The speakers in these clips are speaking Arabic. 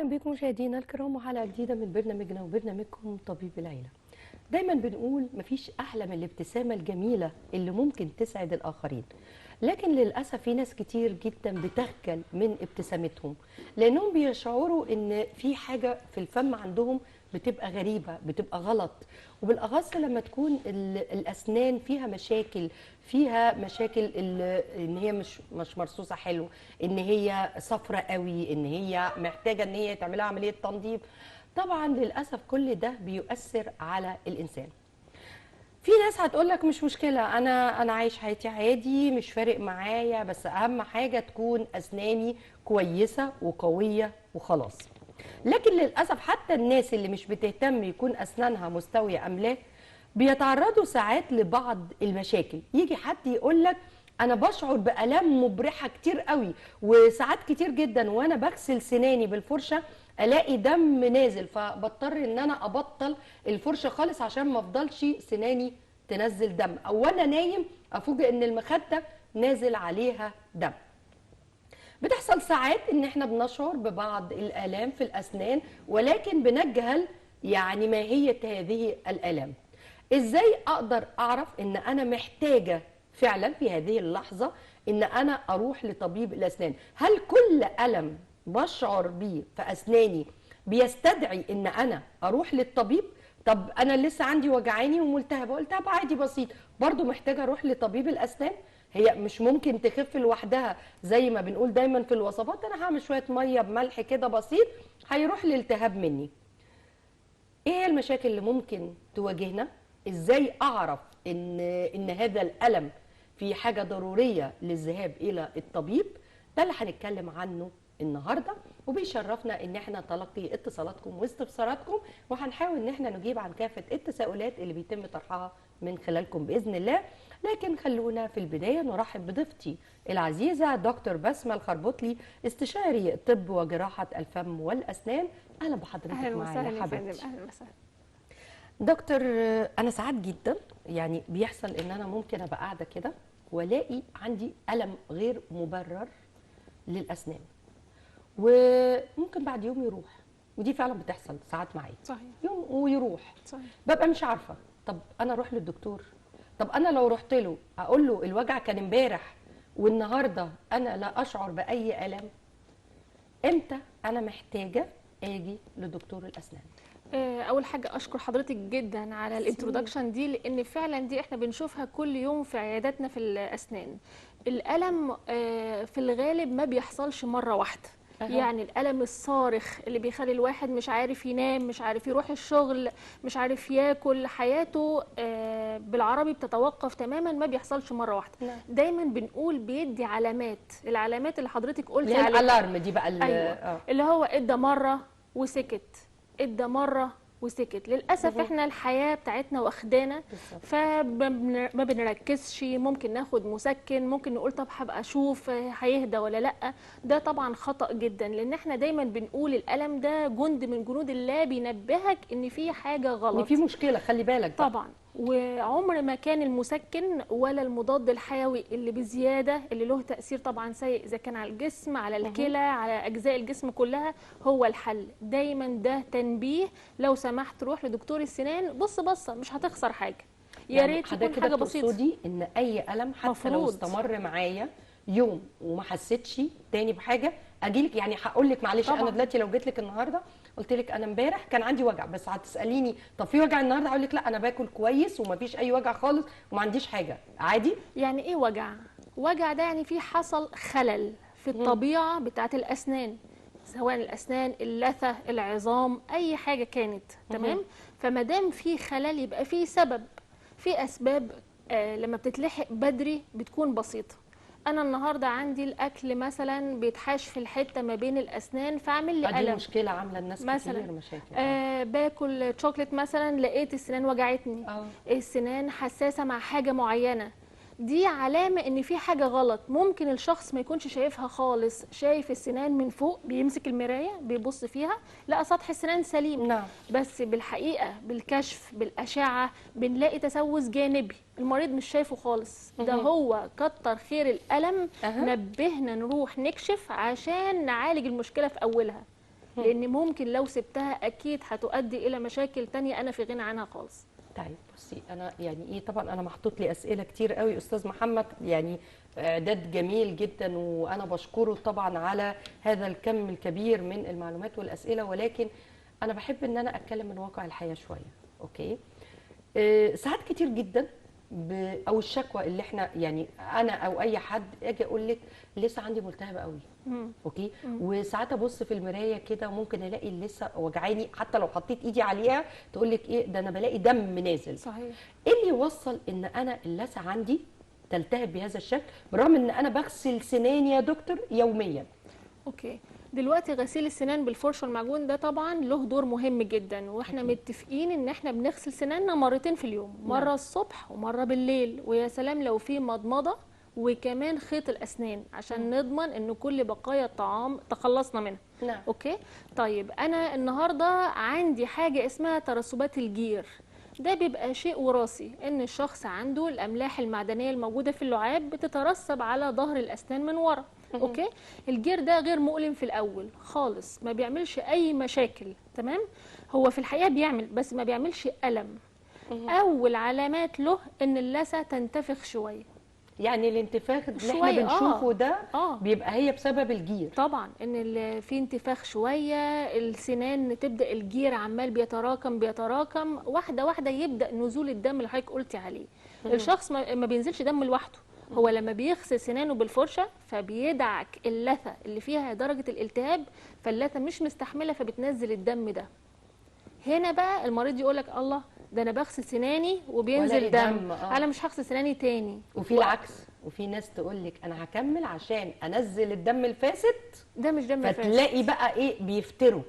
اهلا بكم مشاهدينا الكرام وحلقه جديده من برنامجنا وبرنامجكم طبيب العيله. دايما بنقول مفيش احلى من الابتسامه الجميله اللي ممكن تسعد الاخرين، لكن للاسف في ناس كتير جدا بتخجل من ابتسامتهم لانهم بيشعروا ان في حاجه في الفم عندهم بتبقى غريبه، بتبقى غلط، وبالاخص لما تكون الاسنان فيها مشاكل ان هي مش مرصوصه حلو، ان هي صفرة قوي، ان هي محتاجه ان هي تعملها عمليه تنظيف. طبعا للاسف كل ده بيؤثر على الانسان. في ناس هتقول لك مش مشكله، انا عايش حياتي عادي، مش فارق معايا، بس اهم حاجه تكون اسناني كويسه وقويه وخلاص. لكن للاسف حتى الناس اللي مش بتهتم يكون اسنانها مستويه ام لا بيتعرضوا ساعات لبعض المشاكل. يجي حد يقول لك انا بشعر بالام مبرحه كتير قوي، وساعات كتير جدا وانا بغسل سناني بالفرشه الاقي دم نازل، فبضطر ان انا ابطل الفرشه خالص عشان ما افضلش سناني تنزل دم، او وانا نايم افوجئ ان المخده نازل عليها دم. بتحصل ساعات ان احنا بنشعر ببعض الالام في الاسنان، ولكن بنجهل يعني ماهيه هذه الالام. ازاي اقدر اعرف ان انا محتاجه فعلا في هذه اللحظه ان انا اروح لطبيب الاسنان؟ هل كل الم بشعر بيه في اسناني بيستدعي ان انا اروح للطبيب؟ طب انا لسه عندي وجعاني وملتهبه، التهاب عادي بسيط، برضو محتاجه اروح لطبيب الاسنان؟ هي مش ممكن تخف لوحدها زي ما بنقول دايما في الوصفات، انا هعمل شويه ميه بملح كده بسيط هيروح الالتهاب مني. ايه هي المشاكل اللي ممكن تواجهنا؟ ازاي اعرف ان هذا الالم في حاجه ضروريه للذهاب الى الطبيب؟ ده اللي هنتكلم عنه النهارده، وبيشرفنا ان احنا نتلقي اتصالاتكم واستفساراتكم، وهنحاول ان احنا نجيب عن كافه التساؤلات اللي بيتم طرحها من خلالكم باذن الله. لكن خلونا في البدايه نرحب بضيفتي العزيزه دكتور بسمه الخربوطلي، استشاري طب وجراحه الفم والاسنان. اهلا بحضرتك معايا يا حبيبتي. اهلا وسهلا. دكتور، انا ساعات جدا يعني بيحصل ان انا ممكن ابقى قاعده كده والاقي عندي الم غير مبرر للاسنان، وممكن بعد يوم يروح، ودي فعلا بتحصل ساعات معايا. صحيح. يوم ويروح. صحيح. ببقى مش عارفه، طب انا اروح للدكتور؟ طب انا لو رحت له اقول له الوجع كان امبارح والنهارده انا لا اشعر باي الام؟ امتى انا محتاجه اجي لدكتور الاسنان؟ اول حاجه اشكر حضرتك جدا على الانترودكشن دي، لان فعلا دي احنا بنشوفها كل يوم في عياداتنا في الاسنان. الالم في الغالب ما بيحصلش مره واحده. يعني الألم الصارخ اللي بيخلي الواحد مش عارف ينام، مش عارف يروح الشغل، مش عارف ياكل، حياته بالعربي بتتوقف تماما، ما بيحصلش مرة واحدة. نعم. دايما بنقول بيدي علامات، العلامات اللي حضرتك قلتي اللي هي عليها. الالارم دي بقى أيوة. اللي هو ادى مرة وسكت، ادى مرة وسكت. للأسف احنا الحياة بتاعتنا واخدانا، فما بنركزش. ممكن ناخد مسكن، ممكن نقول طب هبقى اشوف هيهدى ولا لا. ده طبعا خطأ جدا، لان احنا دايما بنقول الألم ده جند من جنود الله بينبهك ان في حاجة غلط، ان في مشكلة، خلي بالك بقى. طبعا. وعمر ما كان المسكن ولا المضاد الحيوي اللي بزيادة اللي له تأثير طبعا سيء إذا كان على الجسم، على الكلى، على أجزاء الجسم كلها، هو الحل. دايما ده تنبيه، لو سمحت روح لدكتور السنان، بصة مش هتخسر حاجة. يا ريت تكون حاجة بسيطة. تقصدي ان اي ألم حتى مفروض لو استمر معايا يوم وما حسيتش تاني بحاجة اجيلك؟ يعني هقول لك معلش طبعا. انا دلوقتي لو جيت لك النهارده قلت لك انا امبارح كان عندي وجع، بس هتساليني طب في وجع النهارده، هقول لك لا انا باكل كويس ومفيش اي وجع خالص وما عنديش حاجه، عادي. يعني ايه وجع؟ وجع ده يعني في حصل خلل في الطبيعه بتاعه الاسنان، سواء الاسنان، اللثه، العظام، اي حاجه كانت. تمام. فما دام في خلل يبقى في سبب. في اسباب لما بتتلحق بدري بتكون بسيطه. انا النهارده عندي الاكل مثلا بيتحاش في الحته ما بين الاسنان، فاعمل لي الم. دي مشكله عامله الناس مثلا كتير مشاكل. باكل شوكليت مثلا، لقيت السنان وجعتني. السنان حساسه مع حاجه معينه، دي علامه ان في حاجه غلط. ممكن الشخص ما يكونش شايفها خالص، شايف السنان من فوق، بيمسك المرايه بيبص فيها لقى سطح السنان سليم. نعم. بس بالحقيقه بالكشف بالاشعه بنلاقي تسوس جانبي، المريض مش شايفه خالص. ده هو كتر خير الالم نبهنا نروح نكشف عشان نعالج المشكله في اولها. لان ممكن لو سبتها اكيد هتؤدي الى مشاكل تانية انا في غنى عنها خالص. طيب بصي، انا يعني ايه، طبعا انا محطوط لي اسئله كتير قوي استاذ محمد، يعني اعداد جميل جدا وانا بشكره طبعا على هذا الكم الكبير من المعلومات والاسئله، ولكن انا بحب ان انا اتكلم من واقع الحياه شويه. اوكي. ساعات كتير جدا او الشكوى اللي احنا يعني انا او اي حد اجي اقول لك لسه عندي ملتهبه قوي. اوكي. وساعات ابص في المرايه كده وممكن الاقي لسه وجعاني، حتى لو حطيت ايدي عليها تقول لك ايه ده، انا بلاقي دم نازل. صحيح. ايه اللي يوصل ان انا اللثه عندي تلتهب بهذا الشكل برغم ان انا بغسل سناني يا دكتور يوميا؟ اوكي. دلوقتي غسيل السنان بالفرشه والمعجون ده طبعا له دور مهم جدا، واحنا أكيد. متفقين ان احنا بنغسل سناننا مرتين في اليوم، مره نعم. الصبح ومره بالليل، ويا سلام لو في مضمضه وكمان خيط الاسنان عشان نضمن ان كل بقايا الطعام تخلصنا منها. نعم. اوكي. طيب انا النهارده عندي حاجه اسمها ترسبات الجير. ده بيبقى شيء وراثي، ان الشخص عنده الاملاح المعدنيه الموجوده في اللعاب بتترسب على ظهر الاسنان من ورا. اوكي. الجير ده غير مؤلم في الاول خالص، ما بيعملش اي مشاكل، تمام. هو في الحقيقه بيعمل بس ما بيعملش الم. اول علامات له ان اللثه تنتفخ شويه. يعني الانتفاخ اللي احنا شوية، بنشوفه ده آه. بيبقى هي بسبب الجير. طبعا ان في انتفاخ شويه، السنان تبدا الجير عمال بيتراكم بيتراكم، واحده واحده يبدا نزول الدم اللي حضرتك قلتي عليه. الشخص ما بينزلش دم لوحده، هو لما بيغسل سنانه بالفرشه فبيدعك اللثه اللي فيها درجه الالتهاب، فاللثه مش مستحمله فبتنزل الدم ده. هنا بقى المريض يقول لك الله، ده انا بغسل سناني وبينزل وألاقي دم، دم، انا مش هغسل سناني تاني. وفي العكس، وفي ناس تقول لك انا هكمل عشان انزل الدم الفاسد، ده مش دم فاسد. فتلاقي بقى ايه بيفتروا.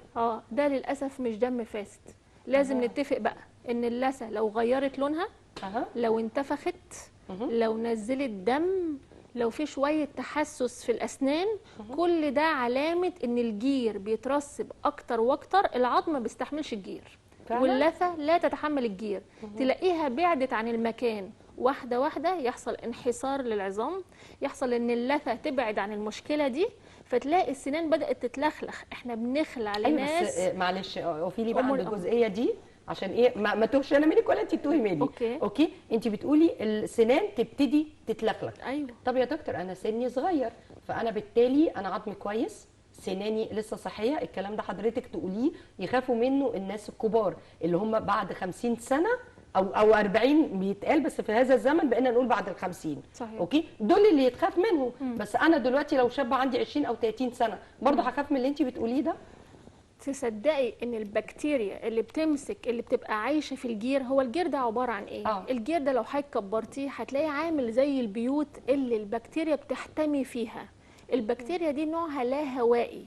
ده للاسف مش دم فاسد. لازم نتفق بقى ان اللثه لو غيرت لونها، لو انتفخت، لو نزلت دم، لو في شويه تحسس في الاسنان، كل ده علامه ان الجير بيترسب اكتر واكتر، العظم ما بيستحملش الجير فعلا؟ واللثه لا تتحمل الجير. تلاقيها بعدت عن المكان واحده واحده، يحصل انحسار للعظام، يحصل ان اللثه تبعد عن المشكله دي، فتلاقي السنان بدات تتلخلخ. احنا بنخلع لناس. بس معلش وفي لي بقى عند الجزئيه دي عشان ايه ما توهش انا منك ولا انت تتوهي مني. اوكي. انت بتقولي السنان تبتدي تتلخلخ. ايوه. طب يا دكتور انا سني صغير، فانا بالتالي انا عظمي كويس، سناني لسه صحيه، الكلام ده حضرتك تقوليه يخافوا منه الناس الكبار اللي هم بعد 50 سنه او 40 بيتقال، بس في هذا الزمن بقينا نقول بعد ال 50. صحيح. اوكي، دول اللي يتخاف منهم. بس انا دلوقتي لو شاب عندي 20 او 30 سنه برضه هخاف من اللي انت بتقوليه ده؟ تصدقي ان البكتيريا اللي بتمسك اللي بتبقى عايشه في الجير، هو الجير ده عباره عن ايه؟ الجير ده لو حضرتك كبرتيه هتلاقيه عامل زي البيوت اللي البكتيريا بتحتمي فيها. البكتيريا دي نوعها لا هوائي،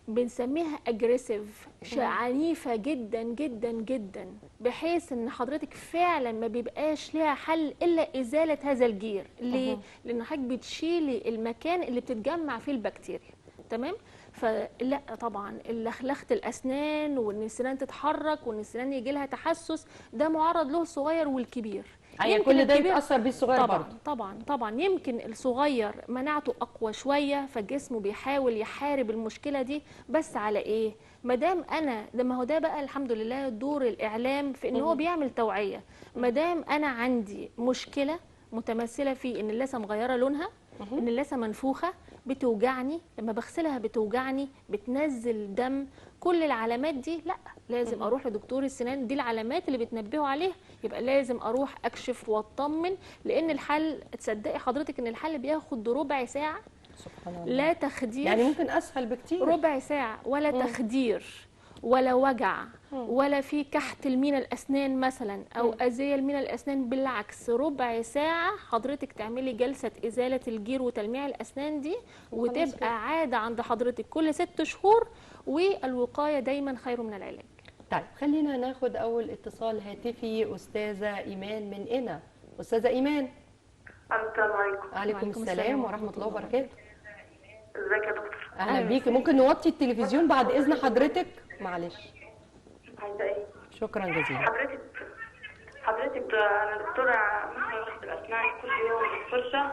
بنسميها اجريسيف، عنيفه جدا جدا جدا، بحيث ان حضرتك فعلا ما بيبقاش ليها حل الا ازاله هذا الجير. ليه؟ لان حضرتك بتشيلي المكان اللي بتتجمع فيه البكتيريا، تمام. فلا طبعا لخلخه الاسنان، وان السنان تتحرك، وان السنان يجي لها تحسس، ده معرض له الصغير والكبير. يعني كل ده يتاثر بيه الصغير طبعا برضه؟ طبعا. يمكن الصغير مناعته اقوى شويه، فجسمه بيحاول يحارب المشكله دي، بس على ايه؟ ما دام انا ده، ما هو ده بقى الحمد لله دور الاعلام في ان هو بيعمل توعيه. ما دام انا عندي مشكله متمثله في ان اللثه مغيره لونها، ان اللثه منفوخه، بتوجعني، لما بغسلها بتوجعني، بتنزل دم، كل العلامات دي لا، لازم اروح لدكتور السنان. دي العلامات اللي بتنبهوا عليها، يبقى لازم اروح اكشف واطمن، لان الحل، تصدقي حضرتك ان الحل بياخد ربع ساعه. سبحان الله. لا تخدير، يعني ممكن اسهل بكتير. ربع ساعه، ولا تخدير ولا وجع ولا في كحت المينا الاسنان مثلا او اذيه المينا الاسنان، بالعكس ربع ساعه حضرتك تعملي جلسه ازاله الجير وتلميع الاسنان دي، وتبقى عاده عند حضرتك كل 6 شهور، والوقايه دايما خير من العلاج. طيب خلينا ناخد اول اتصال هاتفي. استاذه ايمان من قنا. استاذه ايمان. السلام عليكم. وعليكم السلام ورحمه الله وبركاته. ازيك يا دكتور؟ اهلا بيكي. ممكن نوطي التلفزيون بعد اذن حضرتك؟ معلش. عايزه ايه؟ شكرا جزيلا. حضرتك انا دكتوره مثلا بغسل اسناني كل يوم بالفرشه،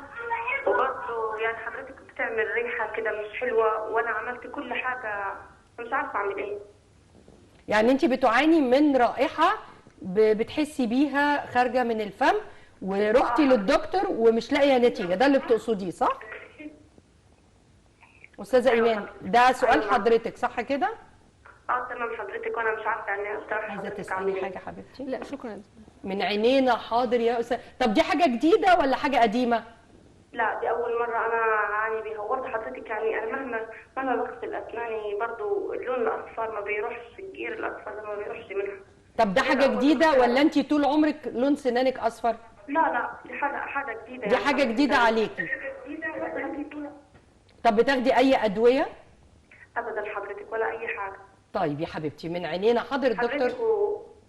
وبرضه يعني حضرتك بتعمل ريحه كده مش حلوه، وانا عملت كل حاجه مش عارفه اعمل ايه. يعني انت بتعاني من رائحه بتحسي بيها خارجه من الفم، ورحتي للدكتور ومش لاقيه نتيجه، ده اللي بتقصديه صح؟ استاذه أيوة ايمان، حضرتك. ده سؤال أيوة. حضرتك صح كده؟ تمام حضرتك، وانا مش عارفه يعني اقترح عايزه حضرتك اعمل تسالي ايه. حاجه حبيبتي؟ لا شكرا. من عينينا حاضر يا استاذ. طب دي حاجه جديده ولا حاجه قديمه؟ لا دي اول مره انا اعاني بيها، وبرضه حضرتك يعني انا مهما بغسل اسناني برضه اللون الاصفر ما بيروحش، الجير الاصفر ده ما بيروحش منها. طب ده حاجه جديده ولا انت طول عمرك لون سنانك اصفر؟ لا دي حاجه جديده دي يعني حاجه جديده عليكي. جديده. طب بتاخدي اي ادويه؟ ابدا حضرتك ولا اي حاجه. طيب يا حبيبتي من عينينا حاضر الدكتور. حضرتك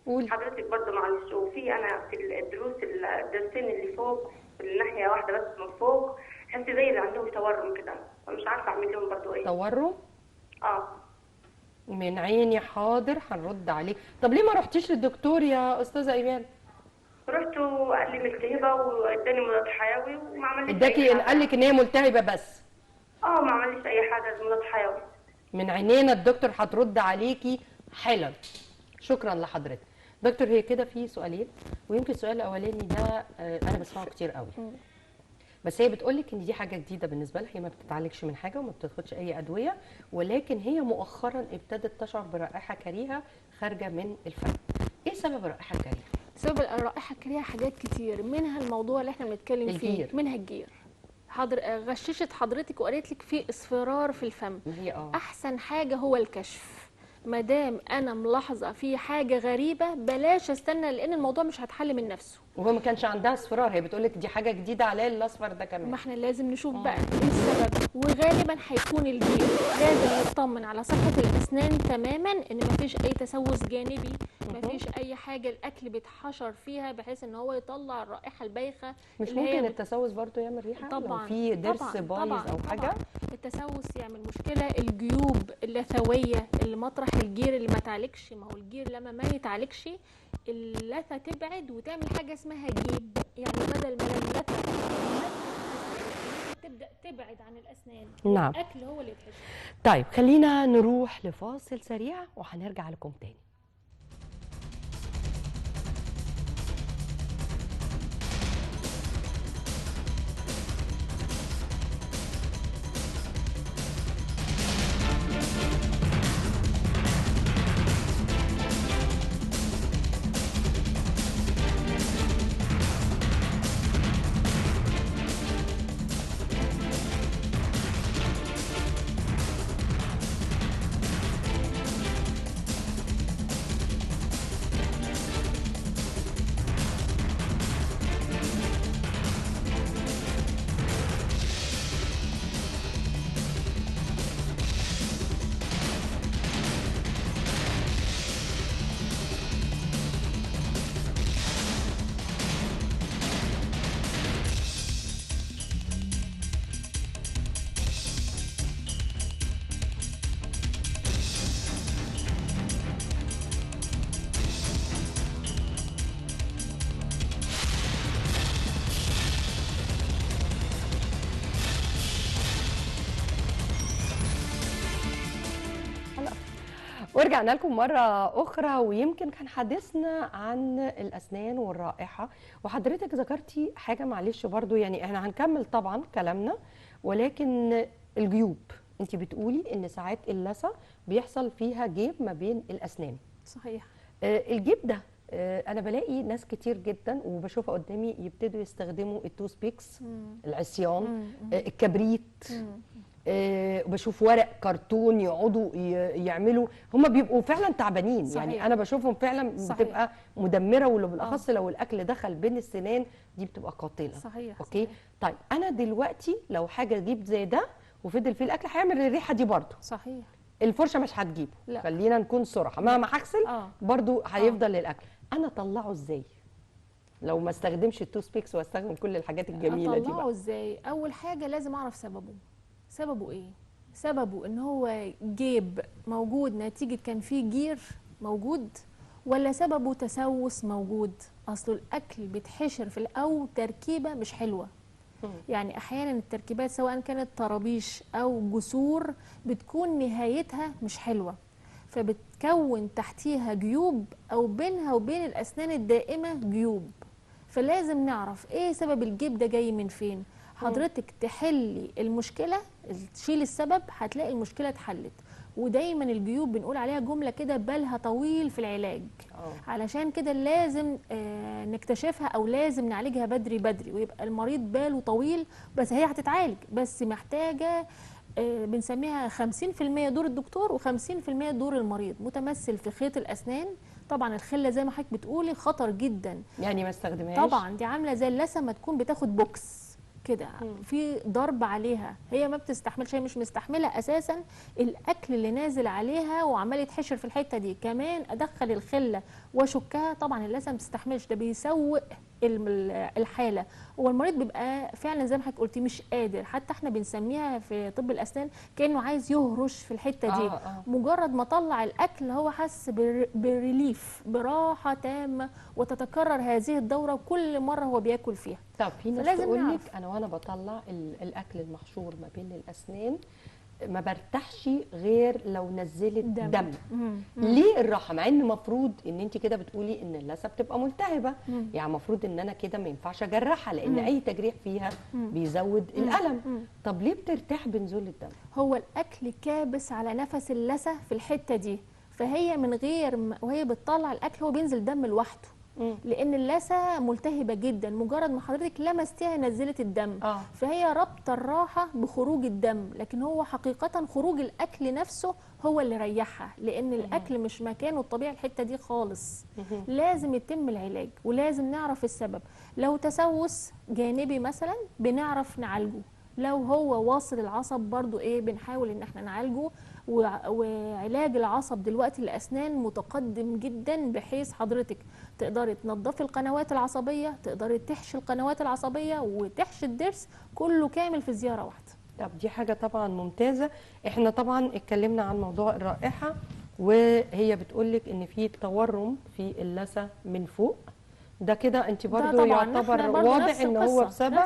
قولي. حضرتك برضه معلش، وفي انا في الدرسين اللي فوق في الناحيه واحده بس من فوق حاسه زي اللي عندهم تورم كده، فمش عارفه اعمل لهم برضه ايه. تورم؟ اه من عيني حاضر هنرد عليك. طب ليه ما رحتيش للدكتور يا استاذه ايمان؟ رحت وقال لي ملتهبه واداني مضاد حيوي وما عمليش اداكي اي حاجه. قال لك ان هي ملتهبه بس؟ ما عمليش اي حاجه، مضاد حيوي. من عينينا الدكتور هترد عليكي حالا. شكرا لحضرتك. دكتور هي كده في سؤالين، ويمكن السؤال الاولاني ده انا بسمعه كتير قوي. بس هي بتقول لك ان دي حاجه جديده بالنسبه لها، هي ما بتتعالجش من حاجه وما بتاخدش اي ادويه، ولكن هي مؤخرا ابتدت تشعر برائحه كريهه خارجه من الفم. ايه سبب الرائحه الكريهه؟ سبب الرائحه الكريهه حاجات كتير، منها الموضوع اللي احنا بنتكلم فيه، الجير. منها الجير. غششت حضرتك وقالت لك في اصفرار في الفم. هي احسن حاجه هو الكشف. ما دام انا ملاحظه في حاجه غريبه بلاش استنى، لان الموضوع مش هتحل من نفسه. وهو ما كانش عندها اصفرار، هي بتقول لك دي حاجه جديده عليا الاصفر ده كمان. ما احنا لازم نشوف بقى ايه السبب، وغالبا هيكون الجير. لازم نطمن على صحه الاسنان تماما، ان مفيش اي تسوس جانبي، مفيش اي حاجه الاكل بيتحشر فيها بحيث ان هو يطلع الرائحه البايخه. مش اللي ممكن هي التسوس برضو يعمل ريحه؟ طبعا لو في ضرس طبعا بايظ او حاجه؟ طبعا التسوس يعمل مشكله. الجيوب اللثويه اللي مطرح الجير اللي ما تعالجش، ما هو الجير لما ما يتعالجش اللثه تبعد وتعمل حاجه اسمها جيب، يعني بدل ما اللثه تبدا تبعد عن الاسنان. نعم. الاكل هو اللي يتحشر. طيب خلينا نروح لفاصل سريع وهنرجع لكم تاني. ورجعنا لكم مرة أخرى، ويمكن كان حديثنا عن الأسنان والرائحة، وحضرتك ذكرتي حاجة معلش برضو، يعني احنا هنكمل طبعا كلامنا، ولكن الجيوب انت بتقولي ان ساعات اللثة بيحصل فيها جيب ما بين الأسنان. صحيح. الجيب ده انا بلاقي ناس كتير جدا وبشوفها قدامي يبتدوا يستخدموا التوث بيكس، العصيان، الكبريت، بشوف ورق كرتون يقعدوا يعملوا، هم بيبقوا فعلا تعبانين. صحيح. يعني انا بشوفهم فعلا صحيح. بتبقى مدمره، ولو بالاخص لو الاكل دخل بين السنان دي بتبقى قاتله. صحيح. اوكي صحيح. طيب انا دلوقتي لو حاجه جيب زي ده وفضل فيه الاكل هيعمل الريحه دي برضه. صحيح. الفرشه مش هتجيبه. لا. خلينا نكون صراحه، مهما هغسل برضه هيفضل الاكل. انا اطلعه ازاي لو ما استخدمش التوث بيكس واستخدم كل الحاجات الجميله دي؟ اطلعه ازاي؟ اول حاجه لازم اعرف سببه. سببه ايه؟ سببه ان هو جيب موجود نتيجه كان فيه جير موجود، ولا سببه تسوس موجود؟ اصل الاكل بيتحشر في الاول تركيبه مش حلوه، يعني احيانا التركيبات سواء كانت طرابيش او جسور بتكون نهايتها مش حلوه، فبتكون تحتيها جيوب او بينها وبين الاسنان الدائمه جيوب. فلازم نعرف ايه سبب الجيب ده جاي من فين. حضرتك تحلي المشكله، تشيل السبب، هتلاقي المشكله اتحلت. ودايما الجيوب بنقول عليها جمله كده بالها طويل في العلاج. علشان كده لازم نكتشفها او لازم نعالجها بدري بدري، ويبقى المريض باله طويل. بس هي هتتعالج، بس محتاجه بنسميها 50% دور الدكتور و50% دور المريض، متمثل في خيط الاسنان. طبعا الخله زي ما حضرتك بتقولي خطر جدا، يعني ما استخدمهاش. طبعا دي عامله زي اللثه ما تكون بتاخد بوكس كده، في ضرب عليها، هي ما بتستحملش، هي مش مستحمله اساسا الاكل اللي نازل عليها وعمال يتحشر في الحته دي. كمان ادخل الخله واشكها، طبعا اللثه ما بتستحملش، ده بيسوء الحاله، والمريض بيبقى فعلا زي ما حضرتك قلتي مش قادر. حتى احنا بنسميها في طب الاسنان كانه عايز يهرش في الحته دي. مجرد ما طلع الاكل هو حس بريليف، براحه تامه، وتتكرر هذه الدوره كل مره هو بياكل فيها. طب في ناس تقول لك انا وانا بطلع الاكل المحشور ما بين الاسنان ما برتاحش غير لو نزلت دم. ليه الراحه؟ مع ان المفروض ان انت كده بتقولي ان اللثه بتبقى ملتهبه، يعني المفروض ان انا كده ما ينفعش اجرحها، لان اي تجريح فيها بيزود الالم. طب ليه بترتاح بنزول الدم؟ هو الاكل كابس على نفس اللثه في الحته دي، فهي من غير وهي بتطلع الاكل هو بينزل دم لوحده. لان اللثه ملتهبه جدا، مجرد ما حضرتك لمستيها نزلت الدم. فهي رابطه الراحه بخروج الدم، لكن هو حقيقه خروج الاكل نفسه هو اللي ريحها، لان الاكل مش مكانه الطبيعي الحته دي خالص. لازم يتم العلاج، ولازم نعرف السبب. لو تسوس جانبي مثلا بنعرف نعالجه، لو هو واصل العصب برضو بنحاول ان احنا نعالجه. وعلاج العصب دلوقتي الاسنان متقدم جدا، بحيث حضرتك تقدري تنظفي القنوات العصبيه، تقدري تحشي القنوات العصبيه وتحشي الضرس، كله كامل في زياره واحده. طب دي حاجه طبعا ممتازه. احنا طبعا اتكلمنا عن موضوع الرائحه، وهي بتقولك ان في تورم في اللثه من فوق، ده كده انت برضو يعتبر واضح ان هو بسبب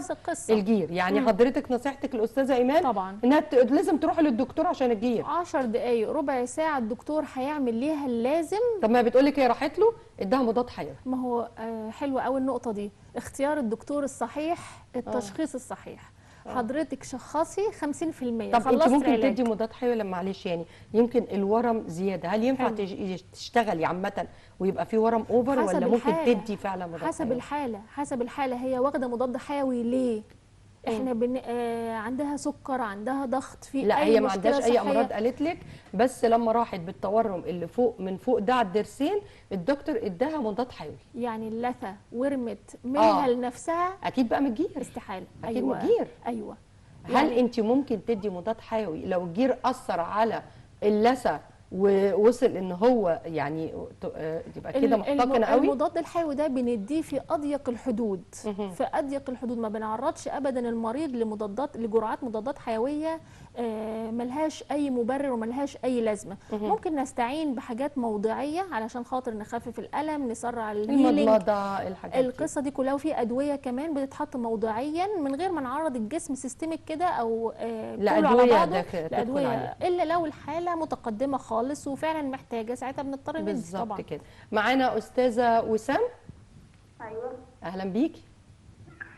الجير. يعني حضرتك نصيحتك للاستاذه ايمان طبعا انها لازم تروح للدكتور عشان الجير. 10 دقائق ربع ساعه الدكتور هيعمل ليها اللازم. طب ما بتقولك هي راحت له اداها مضاد حيوي. ما هو حلوه قوي النقطه دي، اختيار الدكتور الصحيح، التشخيص الصحيح. حضرتك شخصي 50%. طب انت ممكن تدي مضاد حيوي لما معلش يعني يمكن الورم زياده، هل ينفع تشتغلي عامه ويبقى في ورم اوفر، ولا ممكن تدي فعلا مضاد حسب حيوي؟ حسب الحاله هي واخده مضاد حيوي ليه. احنا عندها سكر، عندها ضغط، في لا اي هي ما عندهاش اي امراض قالت لك، بس لما راحت بالتورم اللي فوق من فوق ده على الضرسين الدكتور اداها مضاد حيوي. يعني اللثه ورمت منها لنفسها اكيد بقى من الجير، استحاله. اكيد من الجير. ايوه هل انت ممكن تدي مضاد حيوي لو الجير اثر على اللثه ووصل ان هو يعني تبقى كده محتقنه قوي؟ المضاد الحيوي ده بنديه في اضيق الحدود. في اضيق الحدود ما بنعرضش ابدا المريض لجرعات مضادات حيويه ملهاش اي مبرر وملهاش اي لازمه. ممكن نستعين بحاجات موضعيه علشان خاطر نخفف الالم، نسرع المضمضه، الحاجات القصه دي كلها. وفي ادويه كمان بتتحط موضعيا من غير ما نعرض الجسم سيستميك كده او كله على بعضه لادويه، الا لو الحاله متقدمه خالص وفعلا محتاجه، ساعتها بنضطر ندي. بالظبط كده. معانا استاذه وسام. ايوه اهلا بيكي.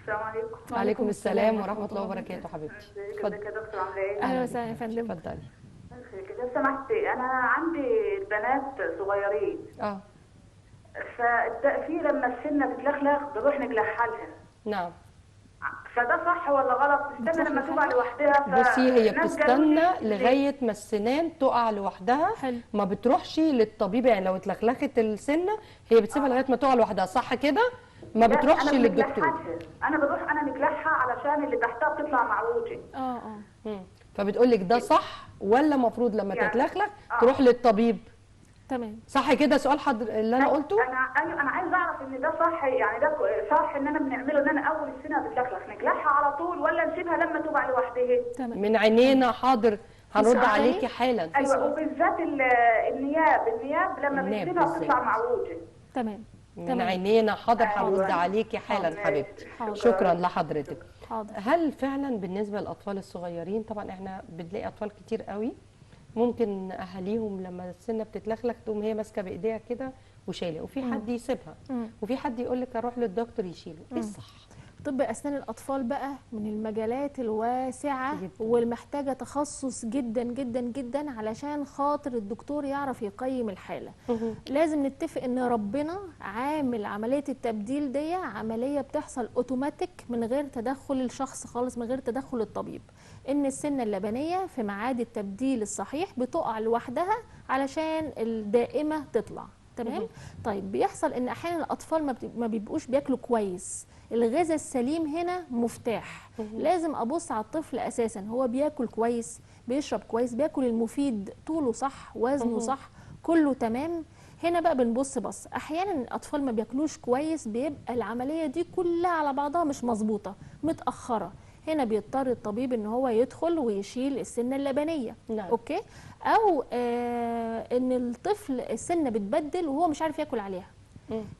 السلام عليكم. وعليكم السلام ورحمه الله وبركاته. حبيبتي ازيك يا دكتور، عامله ايه؟ اهلا وسهلا يا فندم. اتفضلي. لو سمحتي انا عندي بنات صغيرين ففي لما السنه بتلخلخ بنروح نجلحها لها. نعم. فده صح ولا غلط؟ تستنى لما تقع لوحدها؟ بصي هي بتستنى لغايه ما السنان تقع لوحدها. حلو. ما بتروحش للطبيب، يعني لو اتلخلخت السنه هي بتسيبها لغايه ما تقع لوحدها، صح كده؟ ما بتروحش للدكتور. انا بروح انا نجلحها علشان اللي تحتها بتطلع معوجه. فبتقول لك ده صح ولا المفروض لما تتلخلخ تروح للطبيب؟ تمام. صح كده سؤال اللي انا قلته؟ انا عايز اعرف ان ده صح، يعني ده صح ان انا بنعمله ان انا اول السنه بتلخلخ نجلحها على طول ولا نسيبها لما تقع لوحدها؟ تمام. من عينينا. حاضر هنرد عليكي حالا. ايوه، وبالذات النياب لما بنسيبها بتطلع معوجه. تمام. من تمام. عينينا. حاضر، أيوة. هنرد عليكي حالا حاضر. حبيبتي. حاضر. شكرا لحضرتك. حاضر. هل فعلا بالنسبه للاطفال الصغيرين، طبعا احنا بنلاقي اطفال كتير قوي ممكن اهاليهم لما السنه بتتلخلخ تقوم هي ماسكه بايديها كده وشايله، وفي حد يسيبها، وفي حد يقول لك اروح للدكتور يشيله. ايه الصح؟ طب أسنان الأطفال بقى من المجالات الواسعة جداً. والمحتاجة تخصص جدا جدا جدا علشان خاطر الدكتور يعرف يقيم الحالة. لازم نتفق ان ربنا عامل عملية التبديل دي عملية بتحصل اوتوماتيك من غير تدخل الشخص خالص، من غير تدخل الطبيب. ان السنة اللبنية في ميعاد التبديل الصحيح بتقع لوحدها علشان الدائمة تطلع. تمام. طيب بيحصل ان احيانا الاطفال ما بيبقوش بياكلوا كويس. الغذاء السليم هنا مفتاح. لازم ابص على الطفل اساسا هو بياكل كويس، بيشرب كويس، بياكل المفيد، طوله صح، وزنه صح، كله تمام. هنا بقى بص احيانا الاطفال ما بياكلوش كويس، بيبقى العمليه دي كلها على بعضها مش مظبوطه، متاخره. هنا بيضطر الطبيب ان هو يدخل ويشيل السنه اللبنيه. نعم. اوكي. او ان الطفل السنه بتبدل وهو مش عارف ياكل عليها.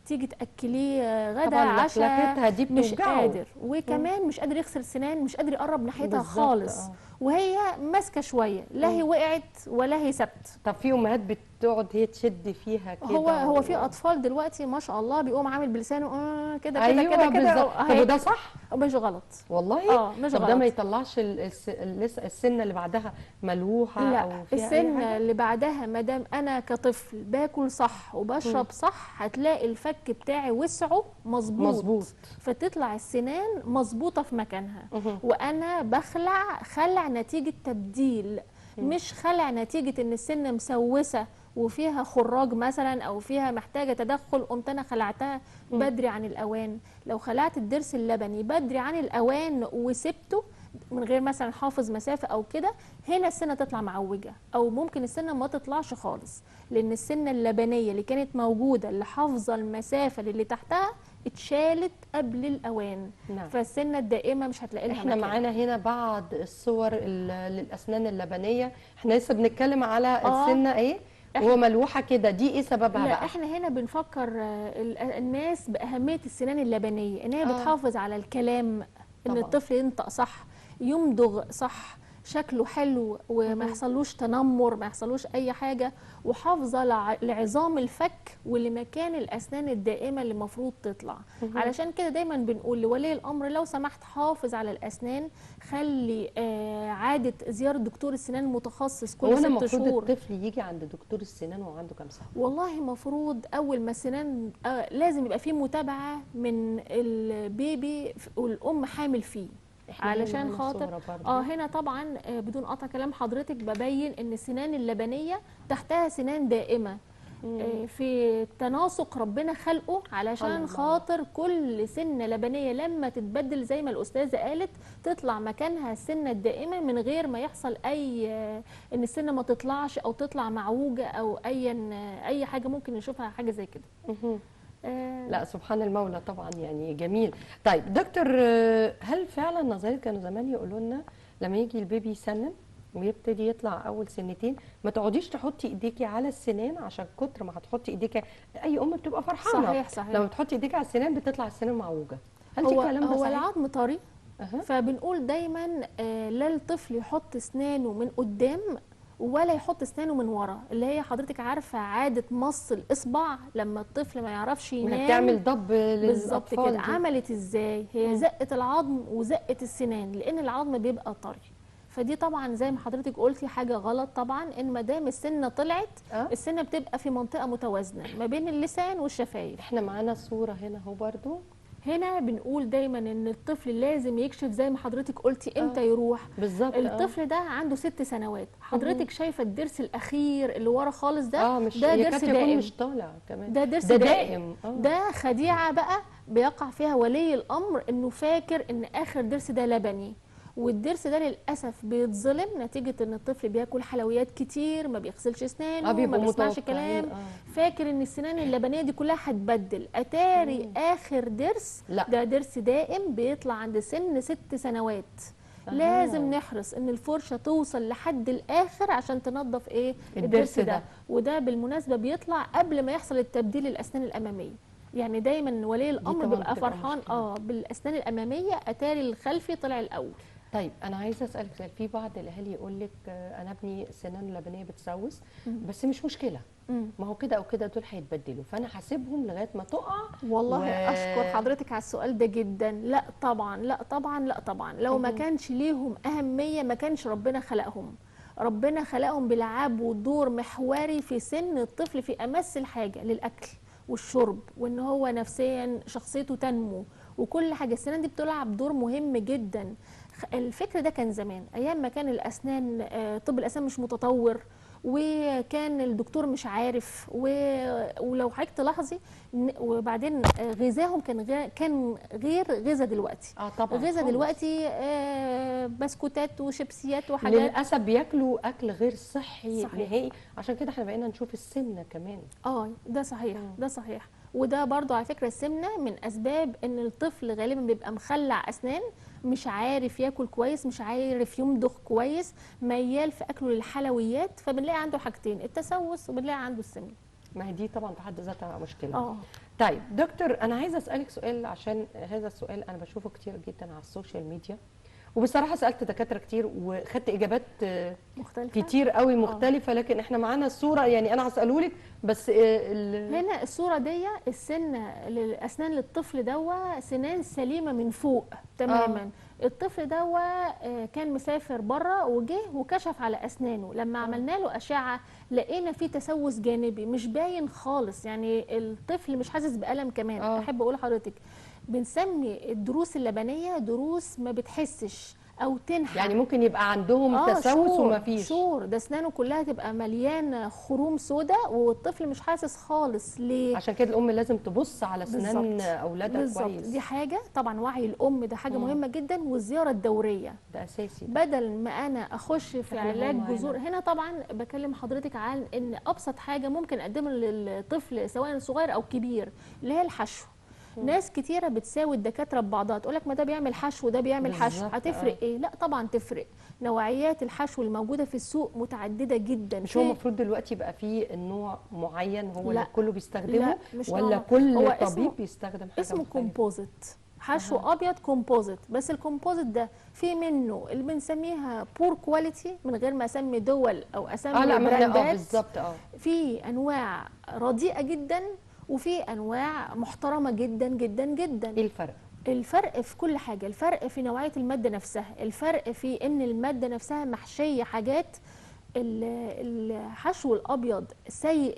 تيجي تاكليه غدا طبعاً عشاء لخلفتها دي مش بتوجعه. قادر، وكمان مش قادر يغسل سنان، مش قادر يقرب ناحيتها بالظبط، خالص. وهي ماسكه شويه، لا هي وقعت ولا هي ثبت. طب في امهات بتقعد هي تشد فيها كده، هو في اطفال دلوقتي ما شاء الله بيقوم عامل بلسانه كده أيوة كده كده بالظبط. طب وده صح؟ مش غلط والله مش طب غلط. ده ما يطلعش السنه اللي بعدها ملوحه لا، او فيها اي السنه حاجه؟ اللي بعدها ما دام انا كطفل باكل صح وبشرب صح، هتلاقي الفك بتاعي وسعه مظبوط، فتطلع السنان مظبوطه في مكانها. وانا بخلع خلع نتيجه تبديل، مش خلع نتيجه ان السنه مسوسه وفيها خراج مثلا او فيها محتاجه تدخل، قمت انا خلعتها بدري عن الاوان. لو خلعت الضرس اللبني بدري عن الاوان وسبته من غير مثلا حافظ مسافه او كده، هنا السنه تطلع معوجه، او ممكن السنه ما تطلعش خالص، لان السنه اللبنيه اللي كانت موجوده اللي حافظه المسافه اللي تحتها اتشالت قبل الاوان. نعم. فالسنه الدائمه مش هتلاقي لها احنا مكان. معانا هنا بعض الصور للاسنان اللبنيه. احنا لسه بنتكلم على السنه ايه وهو ملوحه كده، دي ايه سببها لا بقى؟ احنا هنا بنفكر الناس باهميه السنان اللبنيه، ان هي بتحافظ على الكلام، ان طبعا. الطفل ينطق صح، يمضغ صح، شكله حلو وما يحصلوش تنمر، ما يحصلوش اي حاجه، وحافظه لعظام الفك ولمكان الاسنان الدائمه اللي المفروض تطلع. علشان كده دايما بنقول لولي الامر لو سمحت حافظ على الاسنان، خلي عاده زياره دكتور السنان المتخصص كل 6 شهور. هو المفروض الطفل يجي عند دكتور السنان وهو عنده كام سنه؟ والله المفروض اول ما السنان لازم يبقى فيه متابعه من البيبي والام حامل فيه، علشان خاطر هنا طبعا بدون قطع كلام حضرتك ببين ان السنان اللبنيه تحتها سنان دائمه في تناسق ربنا خلقه، علشان خاطر كل سنه لبنيه لما تتبدل زي ما الاستاذه قالت تطلع مكانها السنه الدائمه من غير ما يحصل اي ان السنه ما تطلعش او تطلع معوجه او اي حاجه ممكن نشوفها حاجه زي كده. لا سبحان المولى طبعا، يعني جميل. طيب دكتور، هل فعلا نظريات كانوا زمان يقولوا لنا لما يجي البيبي يسنن ويبتدي يطلع اول سنتين ما تقعديش تحطي ايديكي على السنان، عشان كتر ما هتحطي ايديكي اي ام بتبقى فرحانه. صحيح. لما تحطي ايديكي على السنان بتطلع السنان معوجه. هل الكلام ده هو صحيح؟ العظم طري. فبنقول دايما لا الطفل يحط اسنانه من قدام ولا يحط اسنانه من ورا، اللي هي حضرتك عارفه عاده مص الاصبع لما الطفل ما يعرفش ينام بتعمل ضب بالظبط للاطفال كده. عملت ازاي؟ هي زقت العظم وزقت السنان، لان العظم بيبقى طري. فدي طبعا زي ما حضرتك قلتي حاجه غلط طبعا، ان ما دام السنه طلعت السنه بتبقى في منطقه متوازنه ما بين اللسان والشفايف. احنا معانا صوره هنا اهو برضو. هنا بنقول دايما ان الطفل لازم يكشف زي ما حضرتك قلتي امتى يروح بالظبط. الطفل ده عنده 6 سنوات، حضرتك شايفه الضرس الاخير اللي ورا خالص ده مش ده ضرس دائم، مش طالع كمان، ده ضرس دائم. ده خديعه بقى بيقع فيها ولي الامر، انه فاكر ان اخر ضرس ده لبني، والضرس ده للاسف بيتظلم نتيجه ان الطفل بياكل حلويات كتير، ما بيغسلش اسنانه، ما بيسمعش كلام، فاكر ان السنان اللبنيه دي كلها هتبدل. اتاري اخر ضرس ده ضرس دائم بيطلع عند سن 6 سنوات. لازم نحرص ان الفرشه توصل لحد الاخر عشان تنظف الضرس ده. وده بالمناسبه بيطلع قبل ما يحصل التبديل الاسنان الاماميه. يعني دايما ولي الامر طبعاً بيبقى بتبقى فرحان مشكلة. بالاسنان الاماميه، اتاري الخلفي طلع الاول. طيب انا عايزه اسالك سؤال. في بعض الاهالي يقول لك انا ابني سنانه اللبنيه بتسوس، بس مش مشكله، ما هو كده او كده دول هيتبدلوا، فانا هسيبهم لغايه ما تقع. والله اشكر حضرتك على السؤال ده جدا. لا طبعا، لا طبعا، لا طبعا، لو ما كانش ليهم اهميه ما كانش ربنا خلقهم. ربنا خلقهم بيلعبوا دور محوري في سن الطفل في امس الحاجه للاكل والشرب، وان هو نفسيا شخصيته تنمو وكل حاجه. السنان دي بتلعب دور مهم جدا. الفكر ده كان زمان ايام ما كان الاسنان طب الاسنان مش متطور، وكان الدكتور مش عارف ولو حضرتك تلاحظي وبعدين غذاهم كان غير غذا دلوقتي. طبعا غذا خالص. دلوقتي بسكوتات وشيبسيات وحاجات. للاسف بياكلوا اكل غير صحي صحيح. نهائي، عشان كده احنا بقينا نشوف السمنه كمان. ده صحيح، ده صحيح. وده برضو على فكره السمنه من اسباب ان الطفل غالبا بيبقى مخلع اسنان، مش عارف ياكل كويس، مش عارف يمضغ كويس، ميال في اكله للحلويات، فبنلاقي عنده حاجتين، التسوس وبنلاقي عنده السمنه. ما هي دي طبعا في حد ذاتها مشكله. اه طيب دكتور، انا عايزه اسالك سؤال، عشان هذا السؤال انا بشوفه كتير جدا على السوشيال ميديا، وبصراحه سالت دكاتره كتير وخدت اجابات مختلفه كتير قوي مختلفه. لكن احنا معانا الصوره، يعني انا هساله لك بس هنا الصوره دي السنه للاسنان للطفل دوا سنان سليمه من فوق تماما. الطفل دوا كان مسافر بره وجه وكشف على اسنانه، لما عملنا له اشعه لقينا فيه تسوس جانبي مش باين خالص، يعني الطفل مش حاسس بالم كمان. احب اقول لحضرتك بنسمي الضروس اللبنيه ضروس ما بتحسش او تنحى، يعني ممكن يبقى عندهم تسوس وما فيش ده اسنانه كلها تبقى مليانه خروم سوداء والطفل مش حاسس خالص. ليه؟ عشان كده الام لازم تبص على اسنان اولادها كويس. دي حاجه طبعا، وعي الام ده حاجه مهمه جدا، والزياره الدوريه ده اساسي. بدل ما انا اخش في علاج جذور. هنا طبعا بكلم حضرتك عن ان ابسط حاجه ممكن اقدمها للطفل سواء صغير او كبير اللي هي الحشو. ناس كتيره بتساوي الدكاتره ببعضها، تقول لك ما ده بيعمل حشو وده بيعمل حشو، هتفرق ايه؟ لا طبعا تفرق. نوعيات الحشو الموجوده في السوق متعدده جدا. مش هو المفروض دلوقتي يبقى فيه النوع معين هو اللي كله بيستخدمه؟ لا مش ولا كل طبيب بيستخدم حاجه اسمه كومبوزيت، حشو ابيض كومبوزيت. بس الكومبوزيت ده في منه اللي بنسميها بور كواليتي من غير ما اسمي دول او اسمي براندات. بالظبط. في انواع رديئه جدا وفي انواع محترمه جدا جدا جدا. ايه الفرق؟ الفرق في كل حاجه، الفرق في نوعيه الماده نفسها، الفرق في ان الماده نفسها محشيه حاجات. الحشو الابيض سيء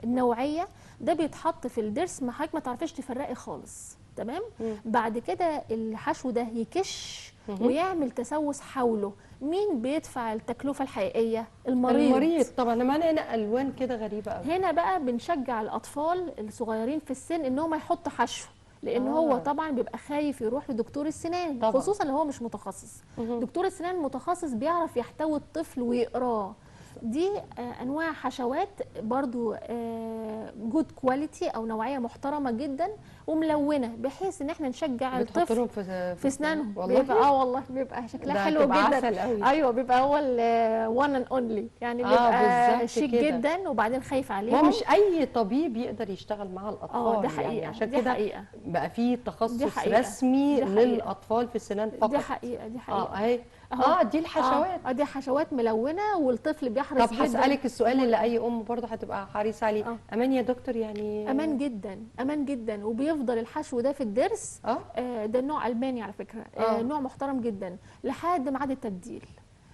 النوعيه ده بيتحط في الضرس ما حضرتك ما تعرفيش تفرقي خالص، تمام؟ بعد كده الحشو ده يكش ويعمل تسوس حوله. مين بيدفع التكلفه الحقيقيه؟ المريض طبعا. معانا هنا الوان كده غريبه قوي. هنا بقى بنشجع الاطفال الصغيرين في السن ان هم يحطوا حشو، لان هو طبعا بيبقى خايف يروح لدكتور السنان طبعا. خصوصا لو هو مش متخصص. دكتور السنان المتخصص بيعرف يحتوي الطفل ويقراه. دي انواع حشوات برضو جود كواليتي او نوعيه محترمه جدا وملونه، بحيث ان احنا نشجع الطفل في اسنانه. بيبقى والله بيبقى شكلها حلو جدا. ايوه بيبقى هو وان اند اونلي، يعني بيبقى شيك جدا وبعدين خايف عليهم. هو مش اي طبيب يقدر يشتغل مع الاطفال. ده حقيقه. يعني عشان كده بقى في تخصص رسمي للاطفال في السنان فقط. دي حقيقه. اهي دي الحشوات. دي حشوات ملونه والطفل بيحرص جدا. طب هسألك السؤال اللي اي ام برضه هتبقى حريصه عليه. امان يا دكتور؟ يعني امان جدا، امان جدا، وبيفضل الحشو ده في الضرس. ده نوع الماني على فكره. نوع محترم جدا لحد ميعاد التبديل،